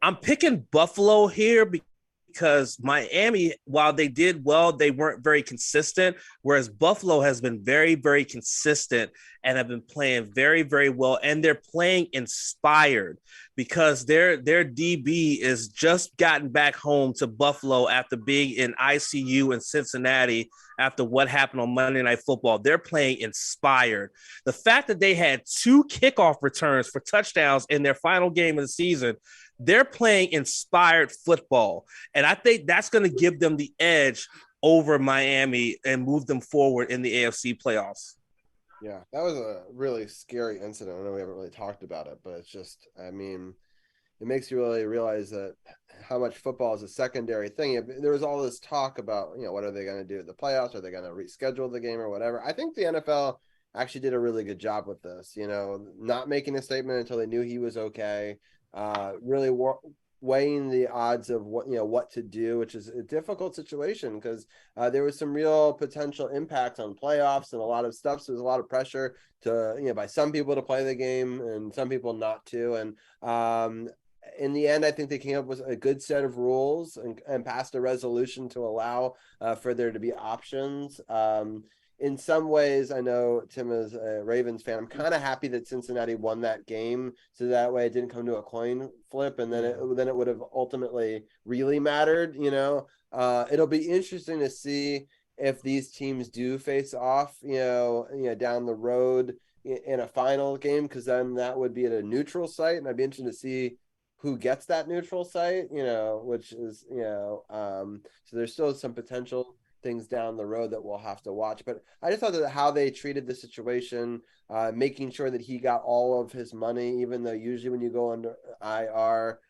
I'm picking Buffalo here because Miami, while they did well, they weren't very consistent. Whereas Buffalo has been very, very consistent and have been playing very, very well. And they're playing inspired because their DB is just gotten back home to Buffalo after being in ICU in Cincinnati after what happened on Monday Night Football. They're playing inspired. The fact that they had 2 kickoff returns for touchdowns in their final game of the season, they're playing inspired football. And I think that's going to give them the edge over Miami and move them forward in the AFC playoffs. Yeah, that was a really scary incident. I know we haven't really talked about it, but it's just, I mean, it makes you really realize that how much football is a secondary thing. There was all this talk about, what are they going to do at the playoffs? Are they going to reschedule the game or whatever? I think the NFL actually did a really good job with this, not making a statement until they knew he was okay, really weighing the odds of what to do, which is a difficult situation because there was some real potential impact on playoffs and a lot of stuff. So there's a lot of pressure to, by some people to play the game and some people not to. And in the end, I think they came up with a good set of rules and passed a resolution to allow for there to be options. In some ways, I know Tim is a Ravens fan. I'm kind of happy that Cincinnati won that game, so that way it didn't come to a coin flip, and then it would have ultimately really mattered. It'll be interesting to see if these teams do face off, down the road in a final game, because then that would be at a neutral site, and I'd be interested to see who gets that neutral site. Which is so there's still some potential things down the road that we'll have to watch. But I just thought that how they treated the situation, making sure that he got all of his money, even though usually when you go under IR,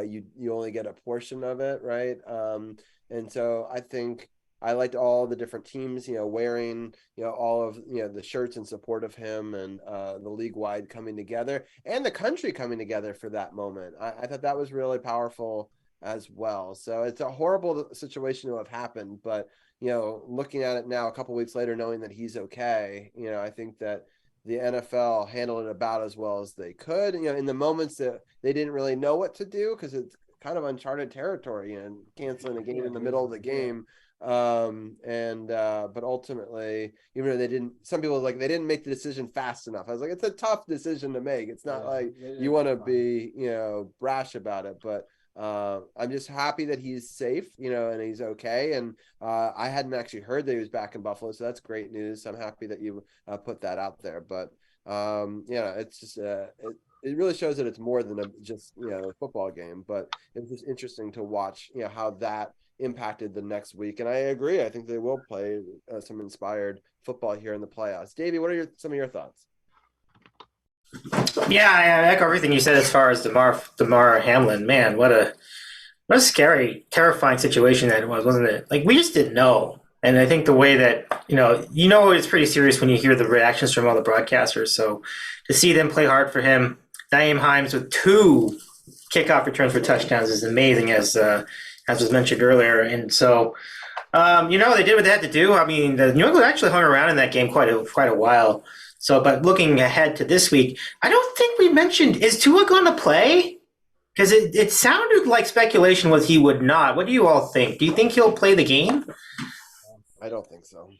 you only get a portion of it, right? And so I think I liked all the different teams, wearing, all of, the shirts in support of him, and the league wide coming together and the country coming together for that moment. I thought that was really powerful as well. So it's a horrible situation to have happened, but looking at it now a couple weeks later, knowing that he's okay, I think that the NFL handled it about as well as they could, in the moments that they didn't really know what to do, because it's kind of uncharted territory and canceling a game in the middle of the game. But ultimately, even though some people they didn't make the decision fast enough. I was like, it's a tough decision to make. It's not like you want to be, brash about it, but I'm just happy that he's safe, and he's okay. And I hadn't actually heard that he was back in Buffalo, so that's great news. I'm happy that you put that out there. But it's just it really shows that it's more than just a football game. But it was just interesting to watch how that impacted the next week. And I agree. I think they will play some inspired football here in the playoffs. Davey, what are some of your thoughts? Yeah, I echo everything you said as far as Damar Hamlin. Man, what a scary, terrifying situation that it was, wasn't it? Like, we just didn't know. And I think the way that, it's pretty serious when you hear the reactions from all the broadcasters. So to see them play hard for him, Nyheim Hines with 2 kickoff returns for touchdowns is amazing, as was mentioned earlier. And so, they did what they had to do. I mean, the New England actually hung around in that game quite a while. So, but looking ahead to this week, I don't think we mentioned, is Tua going to play? Because it sounded like speculation was he would not. What do you all think? Do you think he'll play the game? I don't think so.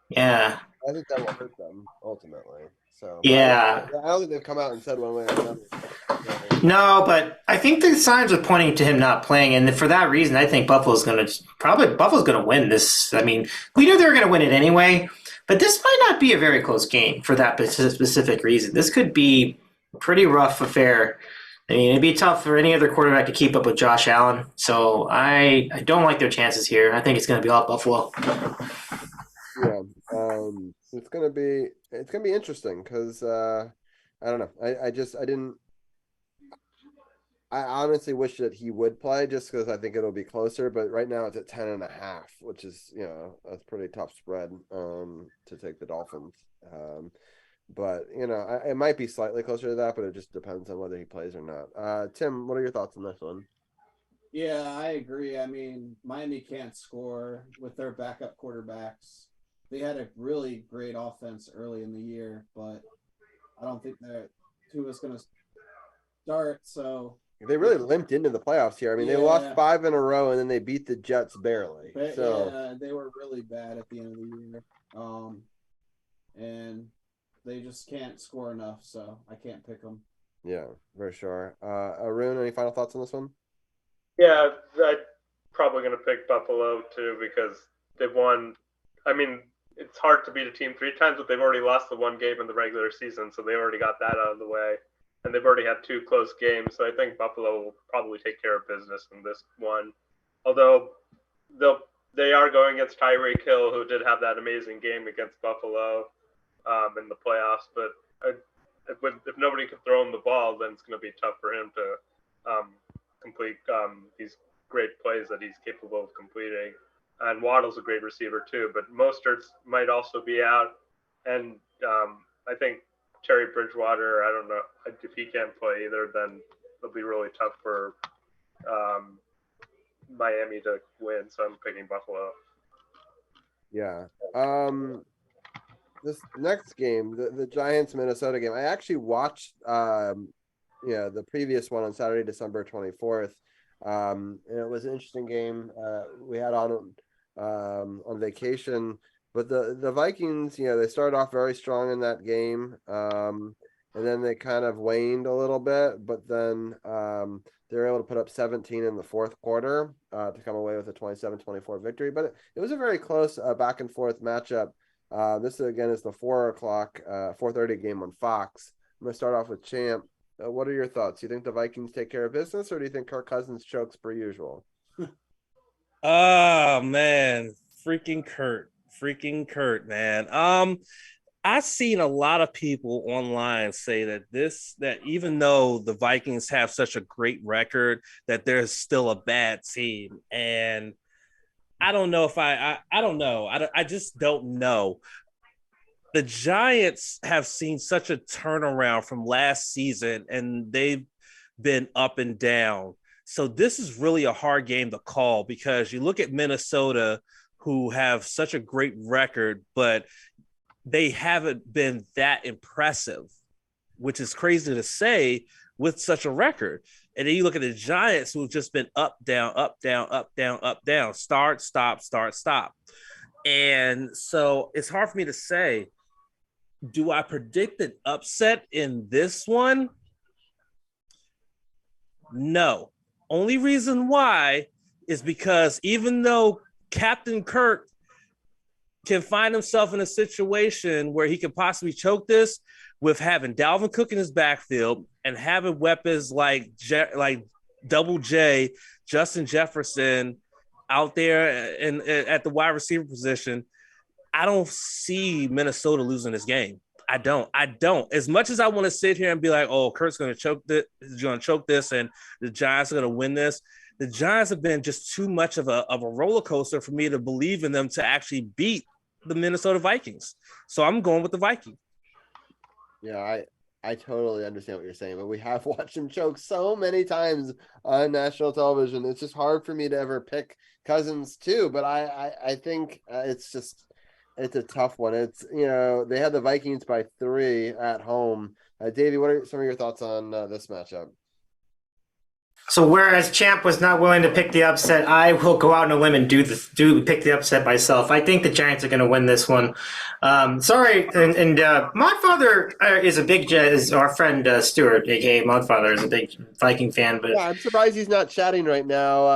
Yeah. I think that will hurt them ultimately. So yeah, I don't think they've come out and said one way or another. No, but I think the signs are pointing to him not playing, and for that reason, I think Buffalo's going to win this. I mean, we knew they were going to win it anyway, but this might not be a very close game for that specific reason. This could be a pretty rough affair. I mean, it'd be tough for any other quarterback to keep up with Josh Allen. So I don't like their chances here. I think it's going to be all Buffalo. Yeah, it's gonna be interesting because I don't know. I honestly wish that he would play just because I think it'll be closer. But right now it's at 10.5, which is that's pretty tough spread to take the Dolphins. But it might be slightly closer to that, but it just depends on whether he plays or not. Tim, what are your thoughts on this one? Yeah, I agree. I mean, Miami can't score with their backup quarterbacks. They had a really great offense early in the year, but I don't think that Tua's going to start. So They really limped into the playoffs here. I mean, they lost Yeah. 5 in a row, and then they beat the Jets barely. But, So yeah, they were really bad at the end of the year. And they just can't score enough, so I can't pick them. yeah, for sure. Arun, any final thoughts on this one? Yeah, I'm probably going to pick Buffalo too because they've won. I mean, it's hard to beat a team 3 times, but they've already lost the one game in the regular season, so they already got that out of the way. And they've already had 2 close games, so I think Buffalo will probably take care of business in this one. Although they are going against Tyreek Hill, who did have that amazing game against Buffalo in the playoffs. But if nobody can throw him the ball, then it's going to be tough for him to complete these great plays that he's capable of completing. And Waddle's a great receiver too, but Mostert might also be out. And I think Terry Bridgewater, I don't know if he can't play either, then it'll be really tough for Miami to win. So I'm picking Buffalo. Yeah. This next game, the Giants Minnesota game, I actually watched the previous one on Saturday, December 24th. And it was an interesting game. We had on vacation, but the Vikings, they started off very strong in that game. And then they kind of waned a little bit, but then they were able to put up 17 in the fourth quarter to come away with a 27-24 victory. But it was a very close back and forth matchup. This again is the 4:30 game on Fox. I'm going to start off with Champ. What are your thoughts? Do you think the Vikings take care of business, or do you think Kirk Cousins chokes per usual? Oh man, freaking Kurt, man. I've seen a lot of people online say that even though the Vikings have such a great record, that they're still a bad team, and I don't know if I don't know. I just don't know. The Giants have seen such a turnaround from last season, and they've been up and down. So this is really a hard game to call because you look at Minnesota, who have such a great record, but they haven't been that impressive, which is crazy to say with such a record. And then you look at the Giants, who've just been up, down, up, down, up, down, up, down, start, stop, start, stop. And so it's hard for me to say, do I predict an upset in this one? No. Only reason why is because even though Captain Kirk can find himself in a situation where he could possibly choke this with having Dalvin Cook in his backfield and having weapons like Double J, Justin Jefferson out there and at the wide receiver position, I don't see Minnesota losing this game. I don't. As much as I want to sit here and be like, oh, Kurt's going to choke this and the Giants are going to win this, the Giants have been just too much of a roller coaster for me to believe in them to actually beat the Minnesota Vikings. So I'm going with the Vikings. Yeah, I totally understand what you're saying, but we have watched him choke so many times on national television. It's just hard for me to ever pick Cousins too, but I think it's a tough one. It's, they had the Vikings by 3 at home. Davey, what are some of your thoughts on this matchup? So whereas Champ was not willing to pick the upset, I will go out on a limb and pick the upset myself. I think the Giants are going to win this one. Sorry, and Modfather is our friend Stuart, aka Modfather, is a big Viking fan. But yeah, I'm surprised he's not chatting right now.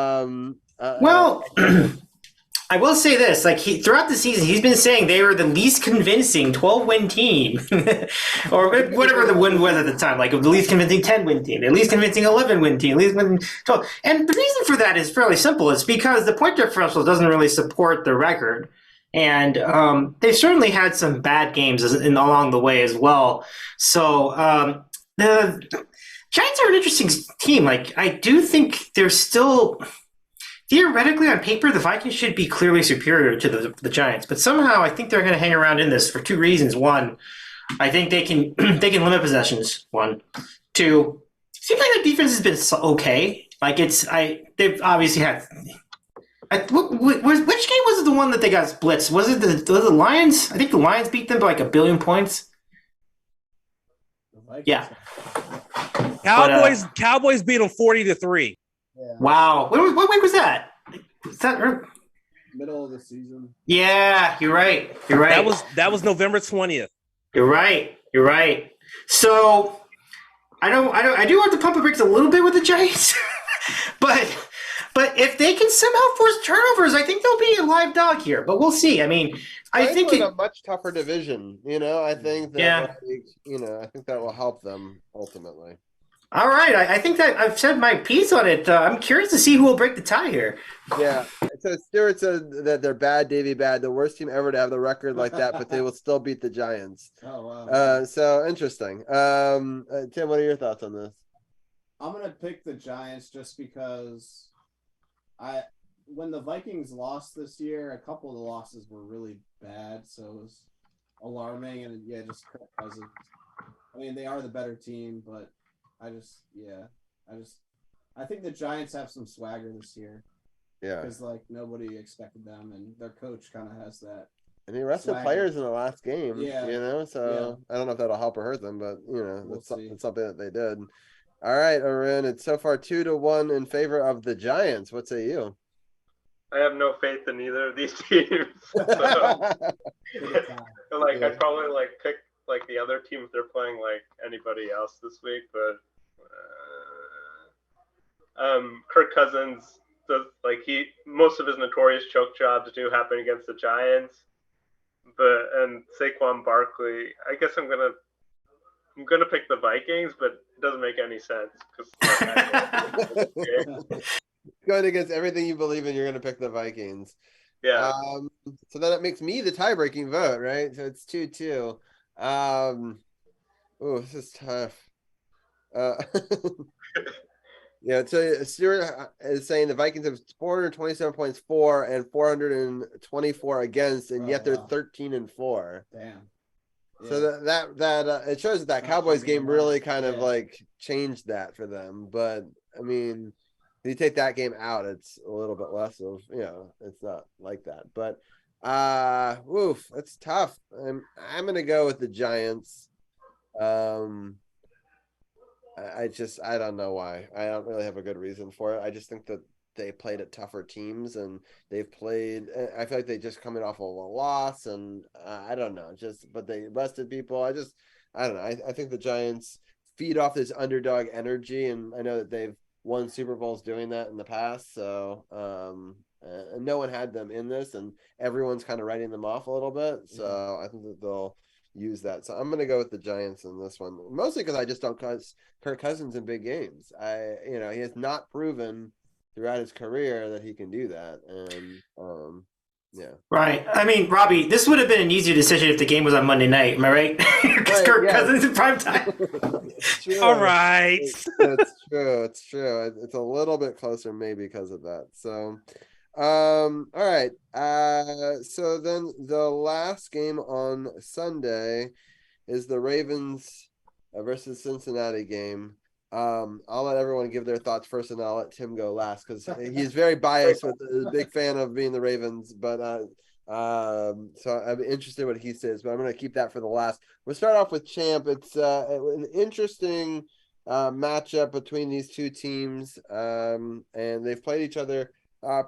I will say this: throughout the season, he's been saying they were the least convincing 12-win team, or whatever the win was at the time. Like the least convincing 10-win team, the least convincing 11-win team, least convincing 12. And the reason for that is fairly simple. It's because the point differential doesn't really support the record, and they certainly had some bad games along the way as well. So Giants are an interesting team. Like, I do think they're still theoretically on paper the Vikings should be clearly superior to the Giants, but somehow I think they're going to hang around in this for two reasons. One, I think they can they can limit possessions. One, two. Seems like the defense has been okay. Like they've obviously had. Which game was it? The one that they got blitzed? Was it the Lions? I think the Lions beat them by like 1 billion points. Yeah. Cowboys beat them 40-3. Yeah. Wow. What week was that? Was that Middle of the season? Yeah, you're right. You're right. That was November 20th. You're right. You're right. So I do want to pump the brakes a little bit with the Giants, but if they can somehow force turnovers, I think they'll be a live dog here. But we'll see. I mean, I think it's a much tougher division. I think that I think that will help them ultimately. All right, I think that I've said my piece on it. I'm curious to see who will break the tie here. Yeah. So Stuart said that they're bad, Davey bad, the worst team ever to have the record like that, but they will still beat the Giants. Oh wow. So interesting. Tim, what are your thoughts on this? I'm gonna pick the Giants just because when the Vikings lost this year, a couple of the losses were really bad, so it was alarming. And just Kirk Cousins. I mean, they are the better team, but I think the Giants have some swagger this year. Yeah, because nobody expected them, and their coach kind of has that. And he rested players in the last game. Yeah, so I don't know if that'll help or hurt them, but that's something that they did. All right, Arun, it's so far 2-1 in favor of the Giants. What say you? I have no faith in either of these teams. So, I'd probably pick the other team if they're playing anybody else this week, but Kirk Cousins does most of his notorious choke jobs do happen against the Giants, and Saquon Barkley, I guess I'm gonna pick the Vikings, but it doesn't make any sense because going against everything you believe in, you're gonna pick the Vikings. Yeah. So then it makes me the tie-breaking vote, right? So it's 2-2. This is tough. So Stuart is saying the Vikings have 427 points for and 424 against, and yet they're 13-4. Damn. Yeah. So that it shows that Cowboys game really kind of changed that for them. But I mean, if you take that game out, it's a little bit less of it's not like that. But it's tough. I'm gonna go with the Giants. I don't know why. I don't really have a good reason for it. I just think that they played at tougher teams, and I feel like they just coming off of a loss, and I don't know, but they rested people. I don't know. I think the Giants feed off this underdog energy, and I know that they've won Super Bowls doing that in the past. So, and no one had them in this, and everyone's kind of writing them off a little bit. So I think that they'll use that. So I'm going to go with the Giants in this one, mostly because I just don't trust Kirk Cousins in big games. He has not proven throughout his career that he can do that. And right. I mean, Robbie, this would have been an easier decision if the game was on Monday night. Am I right? Because Kirk Cousins in prime time. All right. It's true. It's true. It's a little bit closer maybe because of that. So all right. So then the last game on Sunday is the Ravens versus Cincinnati game. I'll let everyone give their thoughts first, and I'll let Tim go last because he's very biased with a big fan of being the Ravens. But so I'm interested in what he says, but I'm going to keep that for the last. We'll start off with Champ. It's an interesting matchup between these two teams, and they've played each other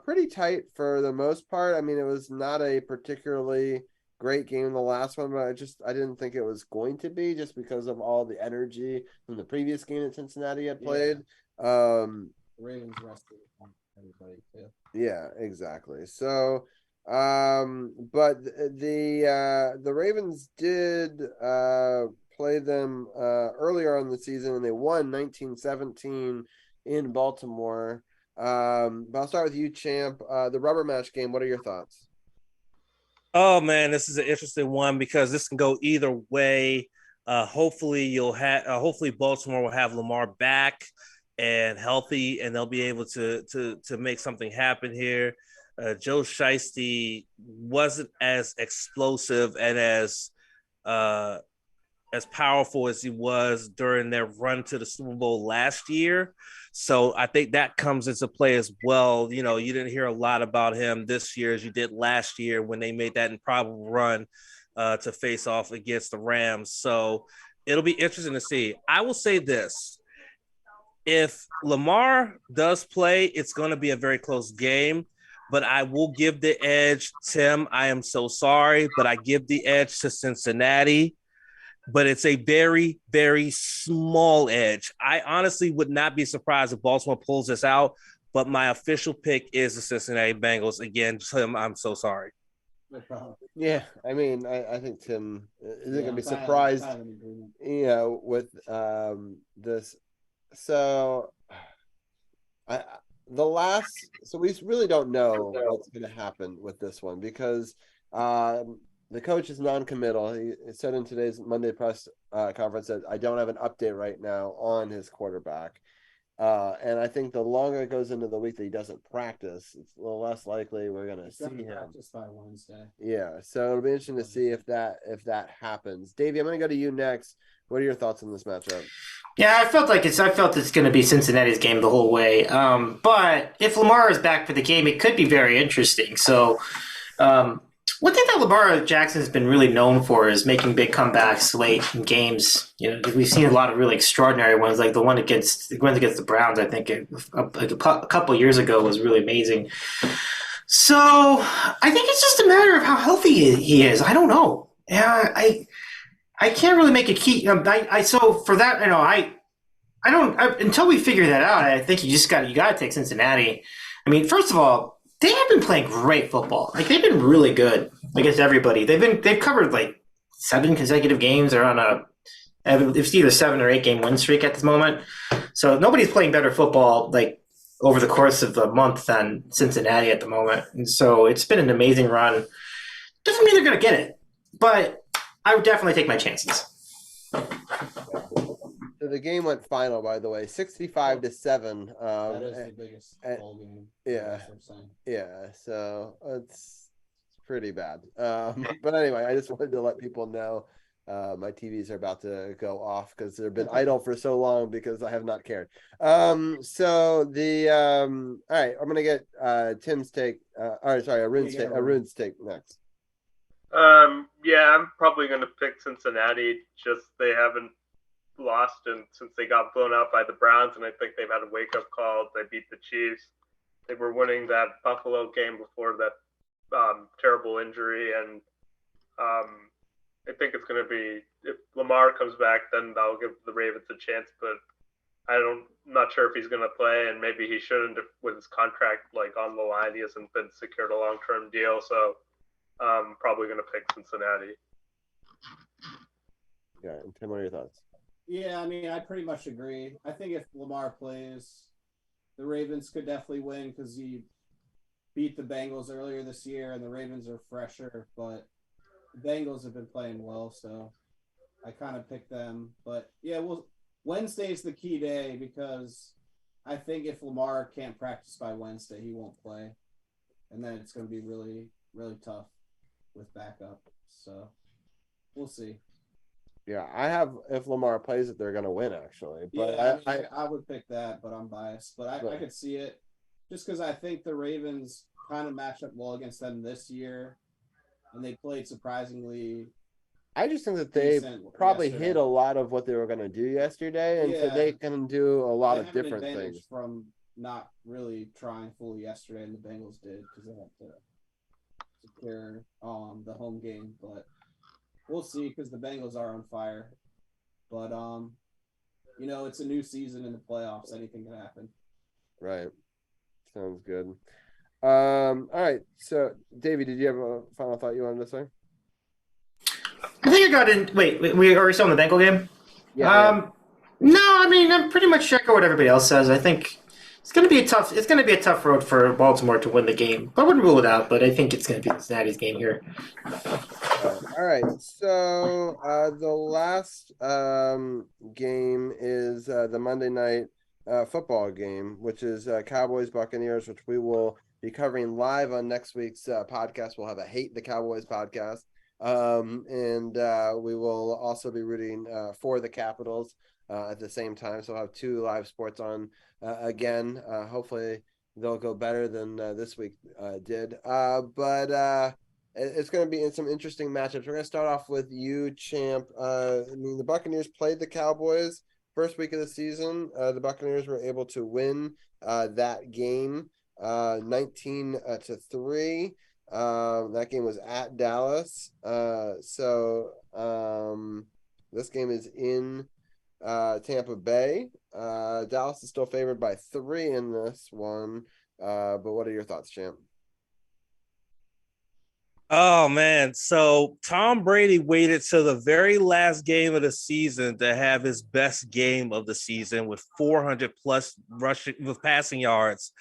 pretty tight for the most part. I mean, it was not a particularly great game in the last one, but I didn't think it was going to be just because of all the energy from the previous game that Cincinnati had played. Ravens rested everybody too. Yeah, exactly. So, but the Ravens did play them earlier on the season, and they won 19-17 in Baltimore. But I'll start with you, Champ. The rubber match game. What are your thoughts? Oh man, this is an interesting one because this can go either way. Hopefully Baltimore will have Lamar back and healthy, and they'll be able to make something happen here. Joe Shiesty wasn't as explosive and as powerful as he was during their run to the Super Bowl last year. So I think that comes into play as well. You know, you didn't hear a lot about him this year as you did last year when they made that improbable run to face off against the Rams. So it'll be interesting to see. I will say this. If Lamar does play, it's going to be a very close game, but I will give the edge. Tim, I am so sorry, but I give the edge to Cincinnati. But it's a very, very small edge. I honestly would not be surprised if Baltimore pulls this out, but my official pick is the Cincinnati Bengals. Again, Tim, I'm so sorry. No problem. Yeah, I mean, I think Tim isn't Yeah, going to be I'm surprised, kind of in agreement. with this. So, so we really don't know what's going to happen with this one because the coach is non-committal. He said in today's Monday press conference that I don't have an update right now on his quarterback. And I think the longer it goes into the week that he doesn't practice, it's a little less likely we're going to see him. Practice by Wednesday. Yeah, so it'll be interesting to see if that happens. Davey, I'm going to go to you next. What are your thoughts on this matchup? Yeah, I felt it's going to be Cincinnati's game the whole way. But if Lamar is back for the game, it could be very interesting. So, one thing that Lamar Jackson has been really known for is making big comebacks late in games. You know, we've seen a lot of really extraordinary ones, like the one against the Browns. I think a couple of years ago was really amazing. So I think it's just a matter of how healthy he is. I don't know. Yeah, I can't really make a key. So for that, I don't until we figure that out. I think you got to take Cincinnati. I mean, first of all, they have been playing great football. Like they've been really good against everybody. They've covered like 7 consecutive games. They're on it's either 7 or 8 game win streak at this moment. So nobody's playing better football like over the course of the month than Cincinnati at the moment. And so it's been an amazing run. Doesn't mean they're going to get it, but I would definitely take my chances. So the game went final, by the way, 65-7. That is the biggest bowl game. Yeah. Yeah, so it's pretty bad. But anyway, I just wanted to let people know my TVs are about to go off because they've been idle for so long because I have not cared. So all right, I'm gonna get Tim's take. Arun's take next. Yeah, I'm probably going to pick Cincinnati. Just they haven't lost since they got blown out by the Browns, and I think they've had a wake-up call. They beat the Chiefs. They were winning that Buffalo game before that terrible injury, and I think it's going to be if Lamar comes back, then that'll give the Ravens a chance. But I'm not sure if he's going to play, and maybe he shouldn't with his contract like on the line. He hasn't been secured a long-term deal, so I'm probably going to pick Cincinnati. Yeah, and Tim, what are your thoughts? Yeah, I mean, I pretty much agree. I think if Lamar plays, the Ravens could definitely win because he beat the Bengals earlier this year, and the Ravens are fresher. But the Bengals have been playing well, so I kind of picked them. But yeah, Wednesday's the key day because I think if Lamar can't practice by Wednesday, he won't play, and then it's going to be really, really tough with backup. So we'll see. Yeah, I have if Lamar plays it, they're going to win actually. But yeah, I would pick that, but I'm biased. But I could see it just because I think the Ravens kind of match up well against them this year, and they played surprisingly. I just think that they probably hit a lot of what they were going to do yesterday, and so they can do a lot of different things. From not really trying fully yesterday, and the Bengals did because they had to secure the home game, but. We'll see because the Bengals are on fire. But, it's a new season in the playoffs. Anything can happen. Right. Sounds good. All right. So, Davey, did you have a final thought you wanted to say? I think I got in. Wait, are we still in the Bengal game? Yeah. No, I mean, I'm pretty much checking what everybody else says. I think it's going to be a tough road for Baltimore to win the game. I wouldn't rule it out, but I think it's going to be Cincinnati's game here. All right. So the last game is the Monday night football game, which is Cowboys Buccaneers, which we will be covering live on next week's podcast. We'll have a Hate the Cowboys podcast. And we will also be rooting for the Capitals at the same time. So we'll have 2 live sports on again. Hopefully they'll go better than this week did. But it's going to be in some interesting matchups. We're going to start off with you, Champ. The Buccaneers played the Cowboys first week of the season. The Buccaneers were able to win that game 19-3. That game was at Dallas. So this game is in Tampa Bay. Dallas is still favored by 3 in this one. But what are your thoughts, Champ? Oh man, so Tom Brady waited till the very last game of the season to have his best game of the season with 400 plus rushing with passing yards,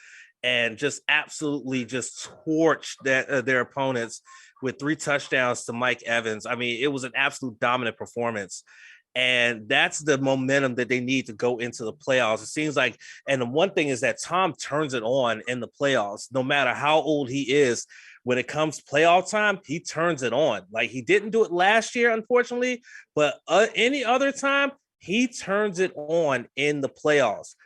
and just absolutely just torched their opponents with 3 touchdowns to Mike Evans. I mean, it was an absolute dominant performance. And that's the momentum that they need to go into the playoffs. It seems like, and the one thing is that Tom turns it on in the playoffs, no matter how old he is. When it comes playoff time, he turns it on. Like, he didn't do it last year, unfortunately, but any other time, he turns it on in the playoffs.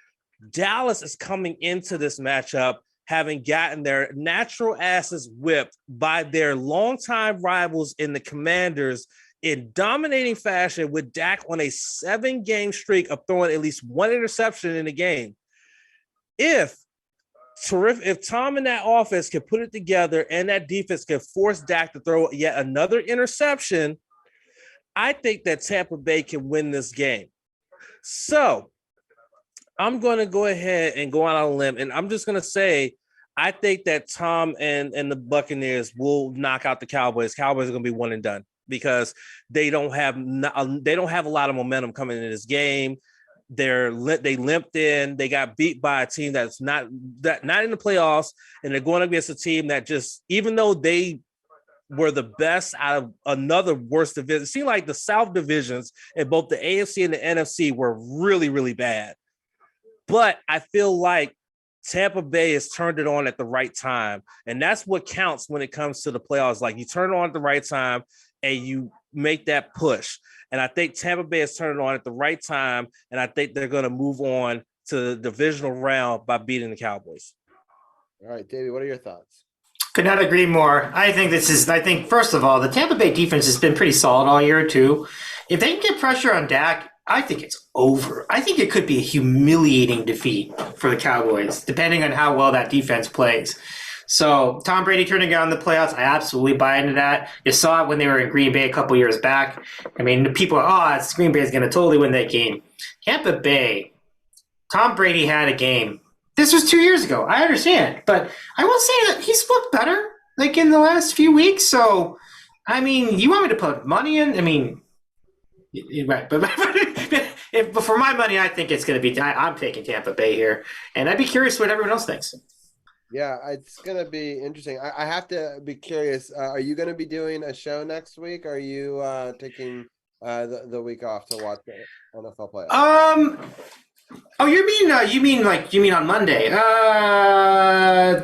Dallas is coming into this matchup having gotten their natural asses whipped by their longtime rivals in the Commanders in dominating fashion, with Dak on a 7-game streak of throwing at least 1 interception in a game. If Tom and that offense can put it together and that defense can force Dak to throw yet another interception, I think that Tampa Bay can win this game. So I'm going to go ahead and go out on a limb, and I'm just going to say I think that Tom and the Buccaneers will knock out the Cowboys. Cowboys are going to be one and done because they don't have a lot of momentum coming into this game. They limped in. They got beat by a team that's not in the playoffs, and they're going against a team that just, even though they were the best out of another worst division, it seemed like the South divisions in both the AFC and the NFC were really, really bad. But I feel like Tampa Bay has turned it on at the right time, and that's what counts when it comes to the playoffs. Like, you turn it on at the right time and you make that push. And I think Tampa Bay has turned it on at the right time, and I think they're going to move on to the divisional round by beating the Cowboys. All right, Davey, what are your thoughts? Could not agree more. I think first of all, the Tampa Bay defense has been pretty solid all year too. If they can get pressure on Dak, I think it's over. I think it could be a humiliating defeat for the Cowboys, depending on how well that defense plays. So Tom Brady turning it on in the playoffs, I absolutely buy into that. You saw it when they were in Green Bay a couple years back. I mean, people are, Green Bay is going to totally win that game. Tampa Bay, Tom Brady had a game. This was 2 years ago. I understand. But I will say that he's looked better, like, in the last few weeks. So, I mean, you want me to put money in? I mean, right. But for my money, I think it's going to be – I'm taking Tampa Bay here. And I'd be curious what everyone else thinks. Yeah, it's going to be interesting. I have to be curious. Are you going to be doing a show next week? Or are you taking the week off to watch the NFL playoffs? Oh, you mean on Monday?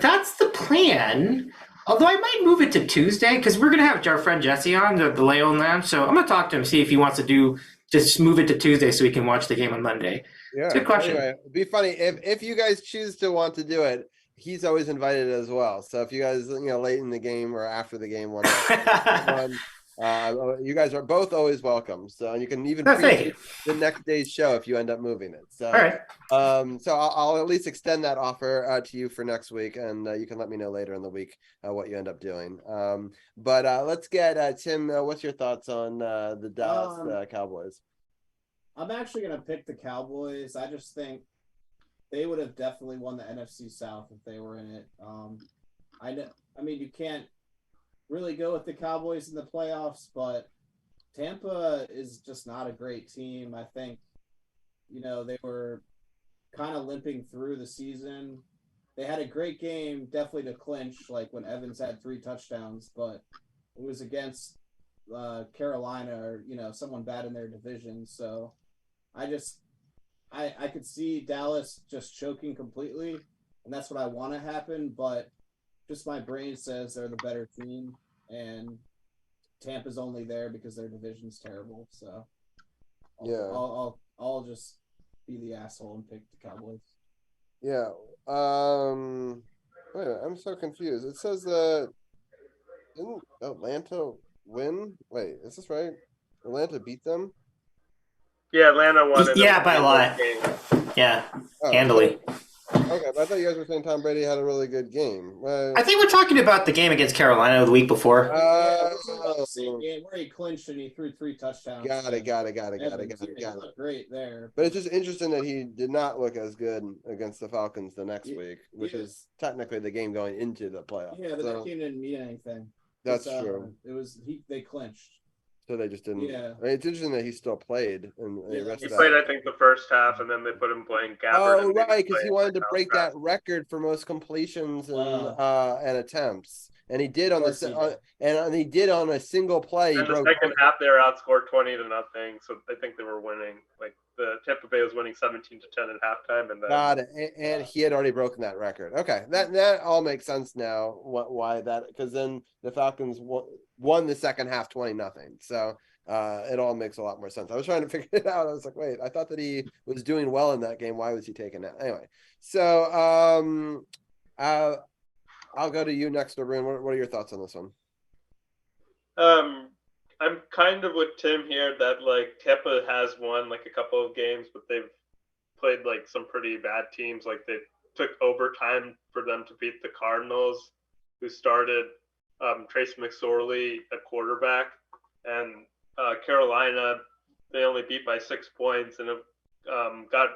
That's the plan. Although I might move it to Tuesday because we're gonna have our friend Jesse on the Leon Lounge. So I'm gonna talk to him, see if he wants to just move it to Tuesday so we can watch the game on Monday. Yeah, good question. Anyway, it'd be funny if you guys choose to want to do it. He's always invited as well. So if you guys, late in the game or after the game, you guys are both always welcome. So you can even preview the next day's show if you end up moving it. So, all right. So I'll at least extend that offer to you for next week, and you can let me know later in the week what you end up doing. But let's get Tim. What's your thoughts on the Dallas Cowboys? I'm actually going to pick the Cowboys. I just think they would have definitely won the NFC South if they were in it. I mean, you can't really go with the Cowboys in the playoffs, but Tampa is just not a great team. I think, they were kind of limping through the season. They had a great game, definitely to clinch, like when Evans had 3 touchdowns, but it was against Carolina or someone bad in their division. So I could see Dallas just choking completely, and that's what I want to happen. But just my brain says they're the better team, and Tampa's only there because their division's terrible. So I'll just be the asshole and pick the Cowboys. Yeah. Wait a minute, I'm so confused. It says didn't Atlanta win? Wait, is this right? Atlanta beat them? Yeah, Atlanta won. Yeah, by a lot. Yeah, handily. Okay, but I thought you guys were saying Tom Brady had a really good game. I think we're talking about the game against Carolina the week before. Same game where he clinched and he threw 3 touchdowns. Got it. Looked great there. But it's just interesting that he did not look as good against the Falcons the next week, which is technically the game going into the playoffs. Yeah, but that game didn't mean anything. That's true. It was they clinched. So they just didn't. Yeah. I mean, it's interesting that he still played. He played, I think, the first half, and then they put him playing Gabbard. Oh, right, because he wanted to break that record for most completions and attempts, and he did on and he did on a single play. In the second half, they were outscored 20-0, so I think they were winning. Like the Tampa Bay was winning 17-10 at halftime, and then got it. And he had already broken that record. Okay, that all makes sense now. Why that? Because then the Falcons won the second half 20-0. So it all makes a lot more sense. I was trying to figure it out. I was like, wait, I thought that he was doing well in that game. Why was he taking that? Anyway, so I'll go to you next, Arun. What are your thoughts on this one? I'm kind of with Tim here that like Tampa has won like a couple of games, but they've played like some pretty bad teams. Like they took overtime for them to beat the Cardinals, who started Trace McSorley at quarterback, and Carolina they only beat by 6 points, and I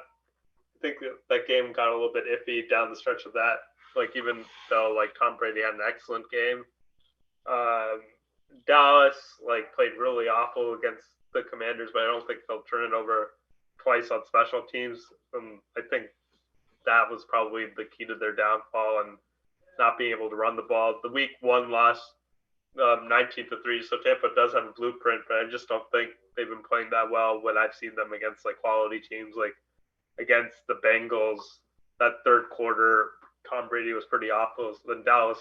think that game got a little bit iffy down the stretch of that. Like even though like Tom Brady had an excellent game, Dallas like played really awful against the Commanders, but I don't think they'll turn it over twice on special teams. I think that was probably the key to their downfall and not being able to run the ball. The week 1 loss 19-3, so Tampa does have a blueprint, but I just don't think they've been playing that well when I've seen them against like quality teams. Like against the Bengals, that third quarter, Tom Brady was pretty awful. So then Dallas,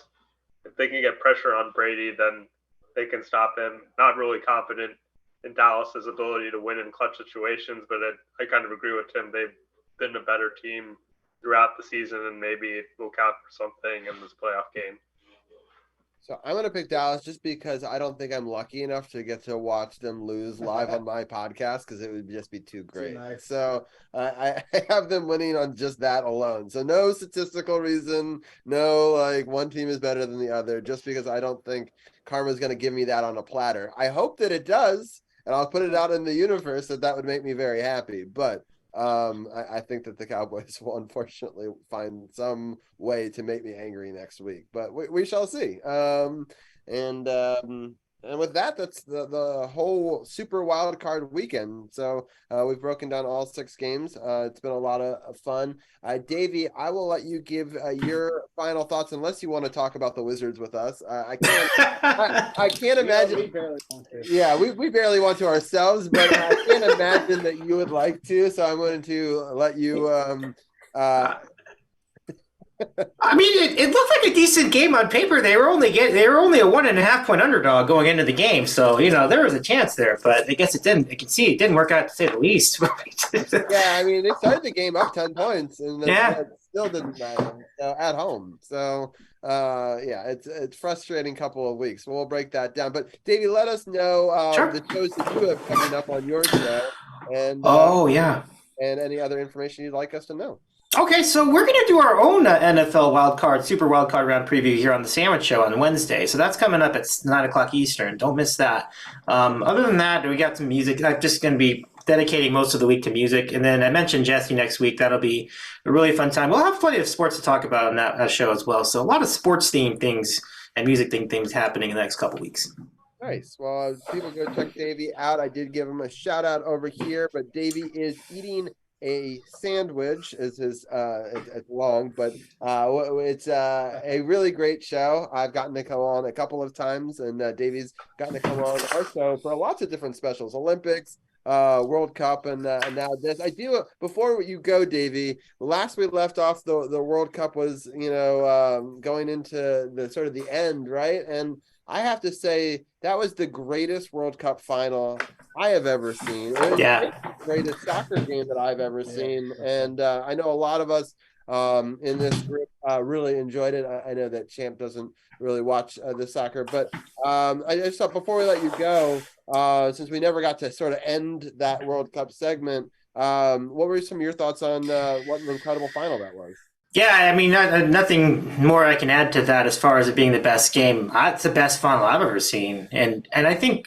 if they can get pressure on Brady, then they can stop him. Not really confident in Dallas's ability to win in clutch situations, but I kind of agree with Tim. They've been a better team throughout the season, and maybe it will count for something in this playoff game. So I'm going to pick Dallas just because I don't think I'm lucky enough to get to watch them lose live on my podcast because it would just be too great. Nice. So I have them winning on just that alone. So no statistical reason, no like one team is better than the other, just because I don't think karma's going to give me that on a platter. I hope that it does, and I'll put it out in the universe that would make me very happy. But I think that the Cowboys will unfortunately find some way to make me angry next week, but we shall see. And with that, that's the whole super wild card weekend. So we've broken down all 6 games. It's been a lot of fun. Davey, I will let you give your final thoughts, unless you want to talk about the Wizards with us. I can't imagine. Yeah, we barely want to ourselves, but I can't imagine that you would like to. So I'm going to let you. I mean, it looked like a decent game on paper. They were only a 1.5 point underdog going into the game, so there was a chance there. But I guess it didn't. I can see it didn't work out, to say the least. Yeah, I mean, they started the game up 10 points, and then it still didn't matter at home. So it's frustrating couple of weeks. We'll break that down. But Davey, let us know the shows that you have coming up on your show, and and any other information you'd like us to know. Okay, so we're going to do our own NFL Super Wildcard Round preview here on the Sandwich Show on Wednesday. So that's coming up at 9 o'clock Eastern. Don't miss that. Other than that, we got some music. I'm just going to be dedicating most of the week to music. And then I mentioned Jesse next week. That'll be a really fun time. We'll have plenty of sports to talk about on that show as well. So a lot of sports-themed things and music-themed things happening in the next couple weeks. Nice. Well, people go check Davey out. I did give him a shout-out over here, but Davey is eating a sandwich is his it's long, but it's a really great show. I've gotten to come on a couple of times, and Davey's gotten to come on our show for lots of different specials, Olympics, World Cup, and now this. I do before you go, Davey. Last we left off, the World Cup was going into the sort of the end, right? And I have to say that was the greatest World Cup final I have ever seen. It was the greatest soccer game that I've ever seen, and I know a lot of us in this group really enjoyed it. I know that Champ doesn't really watch the soccer, but I just thought before we let you go, since we never got to sort of end that World Cup segment, what were some of your thoughts on what an incredible final that was? Yeah, I mean, nothing more I can add to that as far as it being the best game. It's the best final I've ever seen, and I think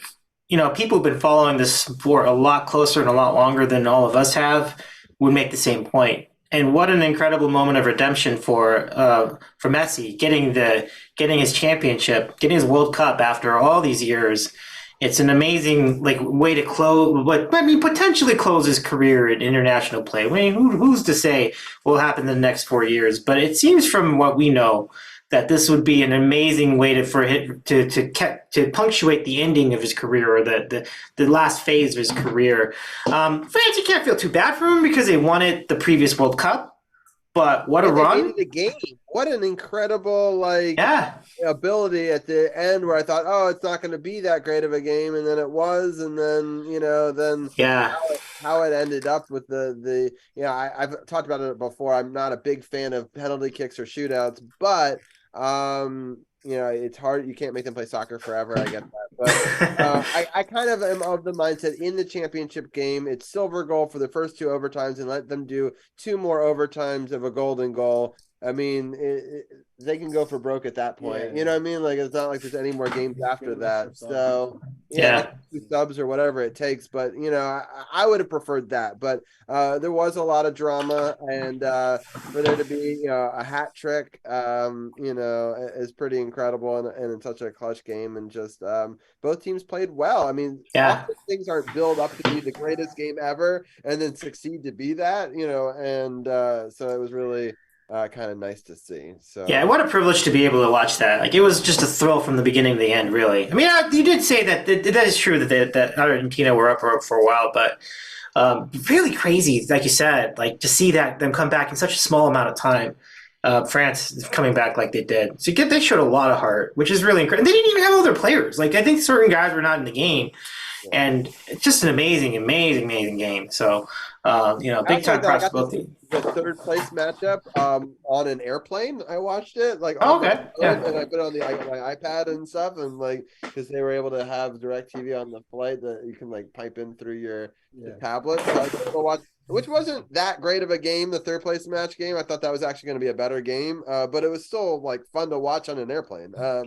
people who've been following this sport a lot closer and a lot longer than all of us have would make the same point. And what an incredible moment of redemption for Messi getting his championship, getting his World Cup after all these years. It's an amazing way to potentially close his career in international play. I mean, who's to say what will happen in the next 4 years? But it seems from what we know that this would be an amazing way to punctuate the ending of his career, or the last phase of his career. France, you can't feel too bad for him because they won it the previous World Cup. But what a run! The game. What an incredible ability at the end, where I thought, oh, it's not going to be that great of a game, and then it was, and then how it ended up with the I've talked about it before. I'm not a big fan of penalty kicks or shootouts, but it's hard. You can't make them play soccer forever. I get that. But I kind of am of the mindset in the championship game, it's silver goal for the first 2 overtimes and let them do 2 more overtimes of a golden goal. I mean, they can go for broke at that point. Yeah. You know what I mean? Like, it's not like there's any more games after that. So, 2 subs or whatever it takes. But, I would have preferred that. But there was a lot of drama. And for there to be a hat trick, is pretty incredible and in such a clutch game. And just both teams played well. I mean, often things aren't built up to be the greatest game ever and then succeed to be that, and so it was really kind of nice to see. So what a privilege to be able to watch that. Like, it was just a thrill from the beginning to the end, really. I mean, you did say that is true that Argentina were up for a while, but really crazy, like you said, like to see them come back in such a small amount of time. France coming back like they did. So they showed a lot of heart, which is really incredible. They didn't even have all their players. Like, I think certain guys were not in the game. And it's just an amazing game. So, big time props to both teams. The third place matchup on an airplane. I watched it and I put it on my iPad and stuff, and because they were able to have DirecTV on the flight that you can pipe in through your tablet. So I was able to watch, which wasn't that great of a game. The third place match game, I thought that was actually going to be a better game, but it was still fun to watch on an airplane. I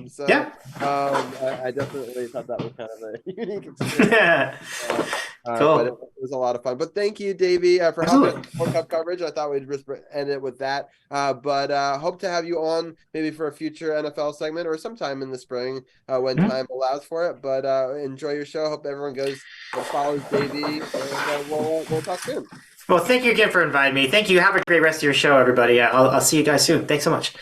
definitely thought that was kind of a unique experience. Cool. But it was a lot of fun. But thank you, Davey, for helping World Cup coverage. I thought we'd just end it with that. But hope to have you on maybe for a future NFL segment or sometime in the spring when time allows for it. But enjoy your show. Hope everyone goes and follows Davey, and we'll talk soon. Well, thank you again for inviting me. Thank you. Have a great rest of your show, everybody. I'll see you guys soon. Thanks so much.